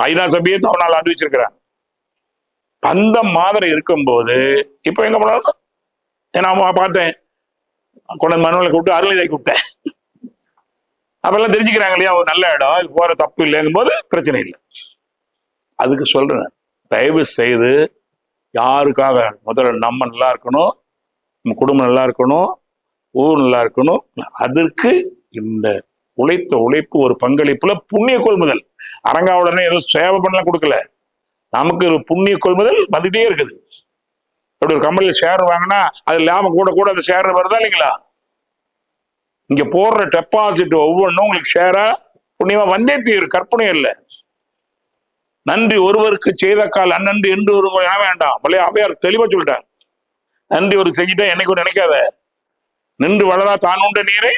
ஐநா சபையே தவம் நாள் அறிவிச்சிருக்கிறாங்க. அந்த மாதிரி இருக்கும்போது இப்ப எங்க போனாலும் நான் பார்த்தேன், கொண்டு மனுவலை கூப்பிட்டு அருள்நிலை கூப்பிட்டேன். அப்பெல்லாம் தெரிஞ்சுக்கிறாங்க இல்லையா, ஒரு நல்ல இடம், இது போற தப்பு இல்லைங்கும் போது பிரச்சனை இல்லை. அதுக்கு சொல்றேன், தயவு செய்து யாருக்காக முதல்ல நம்ம நல்லா இருக்கணும், நம்ம குடும்பம் நல்லா இருக்கணும், ஊர் நல்லா இருக்கணும். அதற்கு இந்த உழைத்த உழைப்பு ஒரு பங்களிப்புல புண்ணிய கொள்முதல். அரங்காவுடனே ஏதோ சேவை பண்ணலாம் கொடுக்கல, நமக்கு ஒரு புண்ணிய கொள்முதல் வந்துட்டே இருக்குது. அப்படி ஒரு கம்பெனியில் ஷேர் வாங்கினா அது லாபம் கூட கூட அந்த ஷேர் வருதா இல்லைங்களா? இங்க போடுற டெபாசிட் ஒவ்வொன்றும் உங்களுக்கு ஷேரா புண்ணியமா வந்தே தீரும், கற்பனை இல்லை. நன்றி ஒருவருக்கு செய்த கால் அந்நன்றி என்று ஒரு வேண்டாம். பழைய அவையார் தெளிவா சொல்லிட்டார், நன்றி ஒரு செஞ்சுட்டா என்னைக்கு நினைக்காத, நின்று வளரா தான் உண்ட நீரை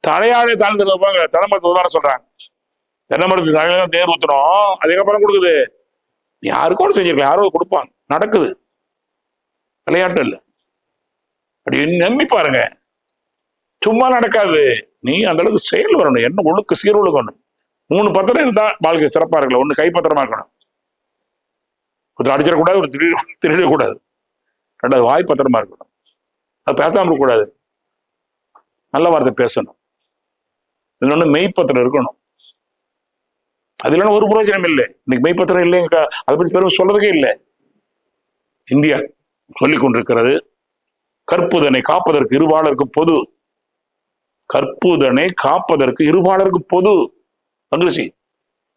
தலையாடே தாழ்ந்து தலைமரத்து உதாரணம் சொல்றாங்க. தென்னமரத்து தலையில தேர் ஊத்துறோம், அதுக்கப்புறம் கொடுக்குது. யாருக்கும் செஞ்சிருக்கலாம், யாரும் கொடுப்பாங்க, நடக்குது, விளையாட்டு இல்லை. அப்படி நம்பி பாருங்க, சும்மா நடக்காது. நீ அந்த அளவுக்கு செயல் வரணும், என்ன ஒழுக்கு சீரொழுக்கணும். 3 பத்திரம் இருந்தா வாழ்க்கை சிறப்பா இருக்கல. ஒண்ணு கைப்பத்திரமா இருக்கணும், ஒருத்தர் அடிச்சிடக்கூடாது, ஒரு திருடக்கூடாது. 2வது வாய் பத்திரமா இருக்கணும், அது பேசாம இருக்கக்கூடாது, நல்ல வார்த்தை பேசணும். இன்னொன்னு மெய்ப்பத்திரம் இருக்கணும். அது இல்லைன்னா ஒரு பிரயோஜனம் இல்லை. இன்னைக்கு மெய்ப்பத்திரம் இல்லைங்க, அதை பத்தி பெரும் சொல்றதுக்கே இல்லை. இந்தியா சொல்லிக் கொண்டிருக்கிறது, கற்புதனை காப்பதற்கு இருபாலருக்கு பொது, கற்புதனை காப்பதற்கு இருபாலருக்கு பொது. மகிழ்ச்சி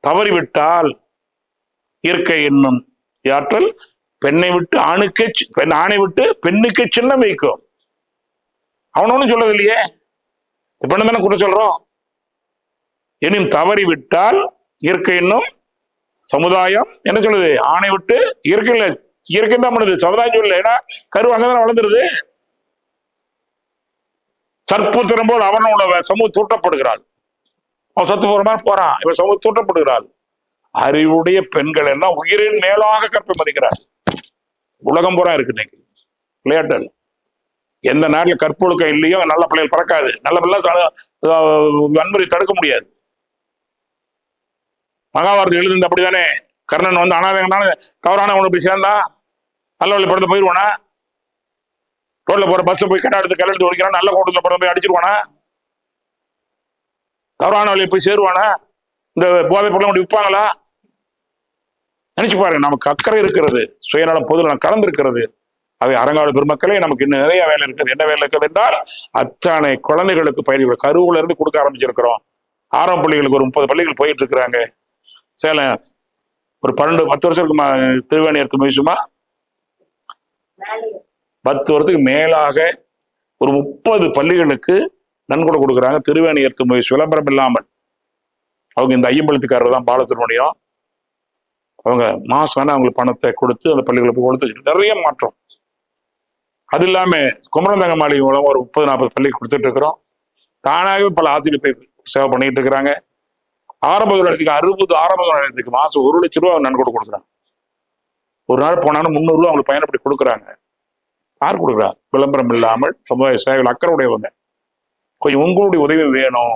தவறிவிட்டால் இயற்கை என்னும் ஆற்றல் பெண்ணை விட்டு ஆணுக்கே, ஆணை விட்டு பெண்ணுக்கே சின்னம் வைக்கும். அவனொன்னும் சொல்றது இல்லையே, பெண்ணு தானே கூட சொல்றோம். எனும் தவறி விட்டால் இயற்கை என்னும் சமுதாயம் என்ன சொல்லுது, ஆணை விட்டு இயற்கை இல்லை, இயற்கை தான் பண்ணுது, சமுதாயம் சொல்லல. ஏன்னா கரு அங்கதான் வளர்ந்துருது. சற்புத்திரம் போல் அவனோட சமூகம் தூட்டப்படுகிறாள். அவன் சத்து போற மாதிரி போறான், இவன் சமூகம் தூட்டப்படுகிறாள். அறிவுடைய பெண்கள் எல்லாம் உயிரின் மேலாக கற்பை மதிக்கிறார். உலகம் பூரா இருக்கு இன்னைக்கு, விளையாட்டு. எந்த நாட்டில் கற்பொழுக்கம் இல்லையோ நல்ல பிள்ளைகள் பறக்காது, நல்ல பிள்ளை வன்முறை தடுக்க முடியாது. மகாபாரதம் எழுதுந்து அப்படித்தானே, கர்ணன் வந்து அனாதைகனான தவறான ஒண்ணு போய் சேர்ந்தா நல்ல வழி பிறந்து போயிடுவானா? ரோட்ல போற பஸ் போய் கெட்ட ஒழிக்கிறான், நல்ல கூட்டத்தில் பிறந்து போய் அடிச்சிருவானா? தவறான வழியை போய் சேருவானா? இந்த போதை பொருளை அப்படி விற்பாங்களா? நினைச்சு பாருங்க, நமக்கு அக்கறை இருக்கிறது, சுயநலம் பொதுநலம் கலந்து இருக்கிறது. அவை அரங்காடு பெருமக்களே, நமக்கு இன்னும் நிறைய வேலை இருக்குது. என்ன வேலை இருக்குது என்றால், அத்தனை குழந்தைகளுக்கு பயிர்கள் கருவுல இருந்து கொடுக்க ஆரம்பிச்சிருக்கிறோம். ஆரம்ப பள்ளிகளுக்கு ஒரு 30 பள்ளிகள் போயிட்டு இருக்கிறாங்க. சேலம் ஒரு 12-10 வருஷத்துக்கு திருவேணி எடுத்து முயற்சிமா 10 வருஷத்துக்கு மேலாக ஒரு 30 பள்ளிகளுக்கு நன்கொடை கொடுக்குறாங்க. திருவேணி எடுத்து முயற்சி விளம்பரம் இல்லாமல். அவங்க இந்த ஐயம்பலத்துக்காரர் தான் பாலத்தினுடையும், அவங்க மாசம் அவங்களுக்கு பணத்தை கொடுத்து அந்த பள்ளிகளுக்கு கொடுத்து நிறைய மாற்றம். அது இல்லாம குமரந்தங்க மாளிகை மூலம் ஒரு 30-40 பள்ளி கொடுத்துட்டு இருக்கிறோம். தானாகவே பல ஆசிரியர் போய் சேவை பண்ணிட்டு இருக்கிறாங்க. ஆரம்ப நிலையத்துக்கு 60 ஆரம்ப நிலையத்துக்கு மாசம் 1 லட்சம் ரூபா நன்கொடை கொடுக்குறாங்க. ஒரு நாள் போனாலும் 300 ரூபா அவங்களுக்கு பயணப்படி கொடுக்குறாங்க. யார் கொடுக்குறா? விளம்பரம் இல்லாமல் சமுதாய சேவைகள் அக்கறை உடையவங்க. கொஞ்சம் உங்களுடைய உதவி வேணும்,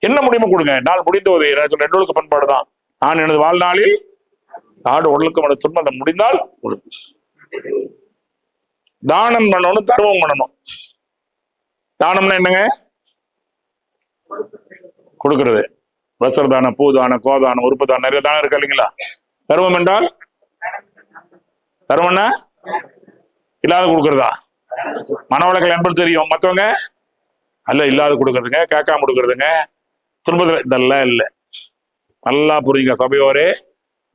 என்ன முடியுமோ கொடுங்க. நாள் முடிந்த உதவி 2 ஒழுக்க பண்பாடு தான். நான் எனது வாழ்நாளில் நாடு ஒழுக்கம் துன்பம் முடிந்தால் தானம் பண்ணணும், தர்மம் பண்ணணும். தானம்னா என்னங்க? கொடுக்கறது. வசர தானம், பூதானம், கோதானம், உறுப்பு தானம், நிறைய தானம் இருக்கா இல்லைங்களா? தர்மம் என்றால், தர்மம்னா இல்லாத கொடுக்கறதா? மனவளக்கல் என்பது தெரியும், மற்றவங்க அல்ல இல்லாத கொடுக்கறதுங்க, கேட்காம கொடுக்கறதுங்க, துன்பத்துல இதெல்லாம் இல்லை. நல்லா புரியுங்க சபையோரே.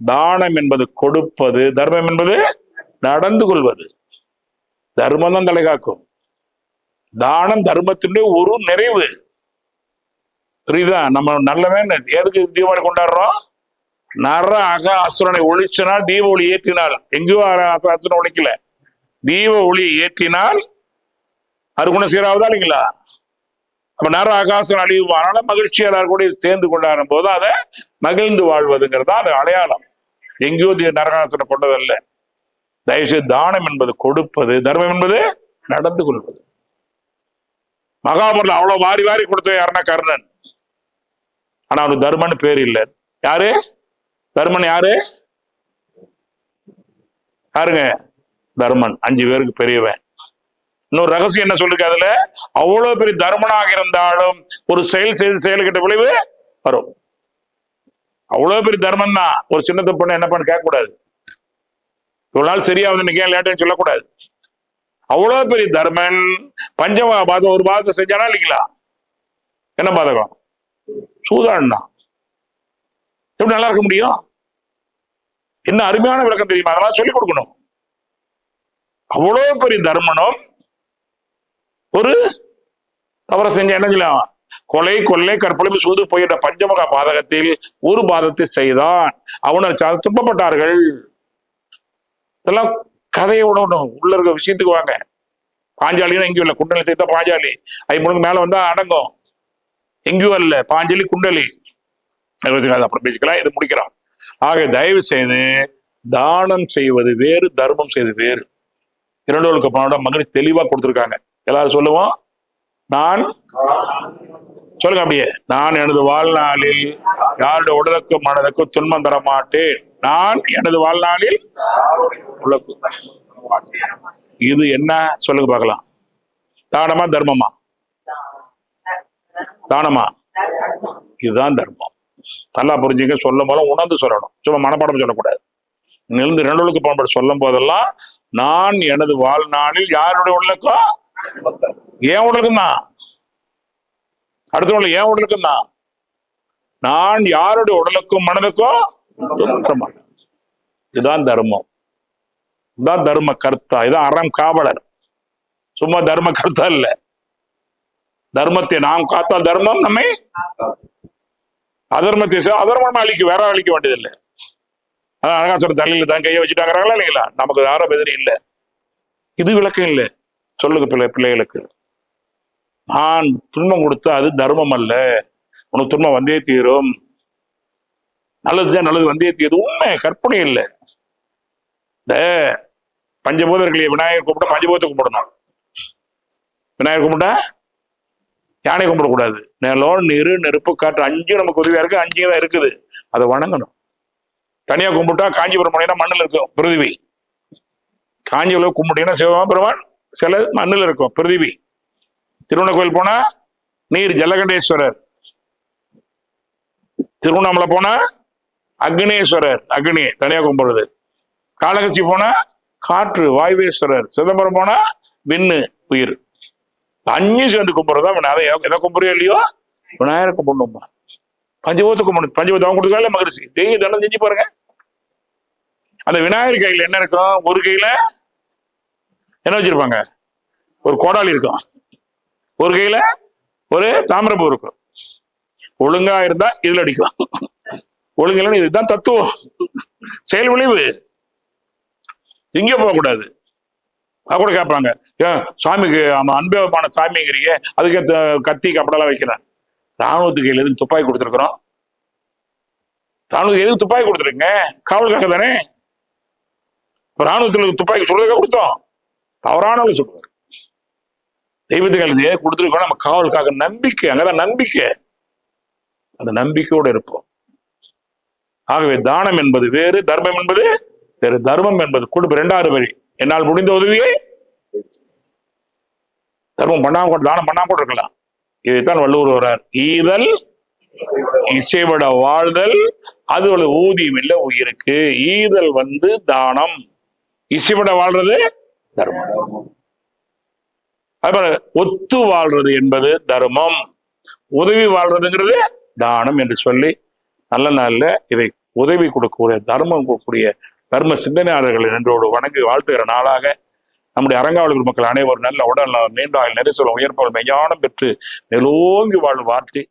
தானம் என்பது கொடுப்பது, தர்மம் என்பது நடந்து கொள்வது. தர்மம் தான் தலை காக்கும். தானம் தர்மத்தினுடைய ஒரு நிறைவு. புரியுதா? நம்ம நல்லவன் எதுக்கு தீபாவளி கொண்டாடுறோம்? நர அக அசுரனை ஒழிச்சினால் தீப ஒளி ஏற்றினால், எங்கேயோ அசுரனை ஒழிக்கல, தீப ஒளி ஏற்றினால் அருகுணம் சீராவதா இல்லைங்களா? அப்ப நர ஆகாசம் அழிவுமானால மகிழ்ச்சி எல்லாரும் கூட சேர்ந்து கொண்டாடும் போது அதை மகிழ்ந்து வாழ்வதுங்கிறதா அது அடையாளம். எங்கேயோ நரகாசனை கொண்டதல்ல. தயவுசெய்து தானம் என்பது கொடுப்பது, தர்மம் என்பது நடந்து கொள்வது. மகாபாரதம் அவ்வளவு வாரி வாரி கொடுத்த யாருன்னா கர்ணன். ஆனா அவனுக்கு தர்மன்னு பேர் இல்லை. யாரு தர்மன்? யாருங்க தர்மன்? 5 பேருக்கு பெரியவன். இன்னொரு ரகசியம் என்ன சொல்லிருக்கு அதுல? அவ்வளவு பெரிய தர்மனாக இருந்தாலும் ஒரு செயல்கிட்ட விளைவு வரும். அவ்வளவு பெரிய தர்மம் தான். ஒரு சின்ன தப்பு என்ன பண்ண கேட்க கூடாது. இவ்வளவு நாள் சரியாவது இன்னைக்கு லேட்டுன்னு சொல்லக்கூடாது. அவ்வளவு பெரிய தர்மன் பஞ்சம பாதம் ஒரு பாதத்தை செஞ்சானா இல்லைங்களா? என்ன பாதகம்? சூதாடினா. எப்படி நல்லா இருக்க முடியும்? என்ன அருமையான விளக்கம் தெரியுமா? அதெல்லாம் சொல்லிக் கொடுக்கணும். அவ்வளவு பெரிய தர்மனும் ஒரு தவற செஞ்ச என்ன செய்யலாம்? கொலை, கொள்ளை, கற்பழிப்பு, சூது போயிட்ட பஞ்சமகா பாதகத்தில் ஒரு பாதத்தை செய்தான். அவனர் துன்பப்பட்டார்கள். இதெல்லாம் கதையை விடணும். உள்ள இருக்க விஷயத்துக்கு வாங்க. பாஞ்சாலின்னு எங்கேயும் இல்லை. குண்டலி சேர்த்தா பாஞ்சாலி. 5 மேல வந்தா அடங்கும். எங்கேயும் இல்ல. பாஞ்சாலி குண்டலி. அப்புறம் பேசிக்கலாம். இது முடிக்கிறோம். ஆக தயவு செய்து தானம் செய்வது வேறு, தர்மம் செய்வது வேறு. 2 மகனுக்கு தெளிவா கொடுத்திருக்காங்க. எல்லாரும் சொல்லுவோம். நான் சொல்லுங்க அப்படியே. நான் எனது வாழ்நாளில் யாருடைய உடலுக்கும் மனதுக்கும் துன்பம் தர மாட்டேன். நான் எனது வாழ்நாளில் இது என்ன சொல்லுங்க பார்க்கலாம். தானமா தர்மமா? தானமா? இதுதான் தர்மம். நல்லா புரிஞ்சுங்க. சொல்லும் போது உணர்ந்து சொல்லணும். சும்மா மனப்பாடம் சொல்லக்கூடாது. நிலந்து 2 பயன்பட சொல்லும் போதெல்லாம் நான் எனது வாழ்நாளில் யாருடைய உடலுக்கும், ஏன் உடலுக்கும் தான், அடுத்தவங்க ஏன் உடலுக்கும் தான், நான் யாருடைய உடலுக்கும் மனதுக்கும் துன்ப மாட்டேன். இதுதான் தர்மம். இதுதான் தர்ம கர்த்தா. இதுதான் அறம் காவலர். சும்மா தர்ம கர்த்தா இல்ல. தர்மத்தை நாம் காத்தால் தர்மம் நம்மை, அதர்மத்தை அதர்மம் அழிக்க வேற அழிக்க வேண்டியதில்லை. அதான் அழகாசுரன் தலையில தான் கையை வச்சுட்டாங்கிறாங்களா இல்லைங்களா? நமக்கு யாரும் எதிரி இல்லை. இது விளக்கம் இல்லை. சொல்லுங்க பிள்ளைகளுக்கு. நான் துன்பம் கொடுத்தா அது தர்மம் அல்ல. உனக்கு துன்பம் வந்தே தீரும். நல்லதுதான், நல்லது வந்தே தீரும். உண்மை, கற்பனை இல்லை. இந்த பஞ்சபூதர்களே விநாயகர் கும்பிட்டா பஞ்சபூதத்தை கும்பிடணும். விநாயகர் கும்பிட்டா யானை கும்பிடக்கூடாது. நிலம், நீர், நெருப்பு, காற்று 5 நமக்கு உதவியா இருக்கு. 5 தான் இருக்குது. அதை வணங்கணும். தனியா கும்பிட்டா காஞ்சிபுரம் போனீங்கன்னா மண்ணில் இருக்கும் பிருதிவி. காஞ்சிபுரம் கும்பிட்டீங்கன்னா சிவபெருமான் சில மண்ணில் இருக்கும் பிருதிவி. திருவண்ண கோயில் போனா நீர் ஜலகண்டேஸ்வரர். திருவண்ணாமலை போனா அக்னேஸ்வரர், அக்னி தனியா கும்பிடுறது. காளகச்சி போனா காற்று வாயுவேஸ்வரர். சிதம்பரம் போனா விண்ணு உயிர். 5 சேர்ந்து கும்பிடுறதா விநாயகர். எதை கும்பிடுறோ இல்லையோ விநாயகர் கும்பிடணுமா? பஞ்சபூதத்தை கும்பிடணும். பஞ்சபூதம் அவங்க கொடுத்துக்கல மகரிஷி. தெய்வம் தண்டனை செஞ்சு பாருங்க. அந்த விநாயகர் கையில என்ன இருக்கும்? ஒரு கையில என்ன வச்சிருப்பாங்க? ஒரு கோடாலி இருக்கும். ஒரு கையில ஒரு தாமிரப்பூ இருக்கும். ஒழுங்கா இருந்தா இதுல அடிக்கும். ஒழுங்கு இதுதான் தத்துவம். செயல் விளைவு. இங்கே போகக்கூடாது. அது கூட கேட்பாங்க, ஏன் சாமிக்கு அன்பேமான சாமிங்கிறீங்க, அதுக்கு கத்தி கப்படெல்லாம் வைக்கிறேன். ராணுவத்துக்கு கையில் எதுக்கு துப்பாக்கி கொடுத்துருக்குறோம்? ராணுவத்துக்கு எதுக்கு துப்பாக்கி கொடுத்துருங்க? காவலுக்காக தானே. ராணுவத்தில் துப்பாக்கி சொல்றதுக்காக கொடுத்தோம். தவறான சொல்லுவார். தெய்வத்துக்கு எது கொடுத்துருக்கோம்? நம்ம காவலுக்காக. நம்பிக்கை. அங்கதான் நம்பிக்கை. அந்த நம்பிக்கையோடு இருப்போம். ஆகவே தானம் என்பது வேறு, தர்மம் என்பது வேறு. தர்மம் என்பது கொடுப்பு. 2வது வரி. என்னால் முடிந்த உதவியை தர்மம் பண்ணாம கூட, தானம் பண்ணாம கூட இருக்கலாம். இதைத்தான் வள்ளுவர் வர்றார். ஈதல் இசைவிட வாழ்தல் அது ஒரு ஊதியம் இல்லை உயிருக்கு. ஈதல் தானம், இசைவிட வாழ்றது தர்மம். அது ஒத்து வாழ்றது என்பது தர்மம், உதவி வாழ்றதுங்கிறது தானம் என்று சொல்லி நல்ல நாள்ல இதை உதவி கொடுக்கக்கூடிய, தர்மம் கொடுக்கக்கூடிய தர்ம சிந்தனையாளர்கள் என்றோடு வணங்கி வாழ்த்துகிற நாளாக நம்முடைய அரங்காவலர் மக்கள் அனைவரும் நல்ல உடல் நீண்ட நெரிசல் உயர்ப்பவர்கள் மெய்ஞானம் பெற்று மேலோங்கி வாழ் வாழ்த்தி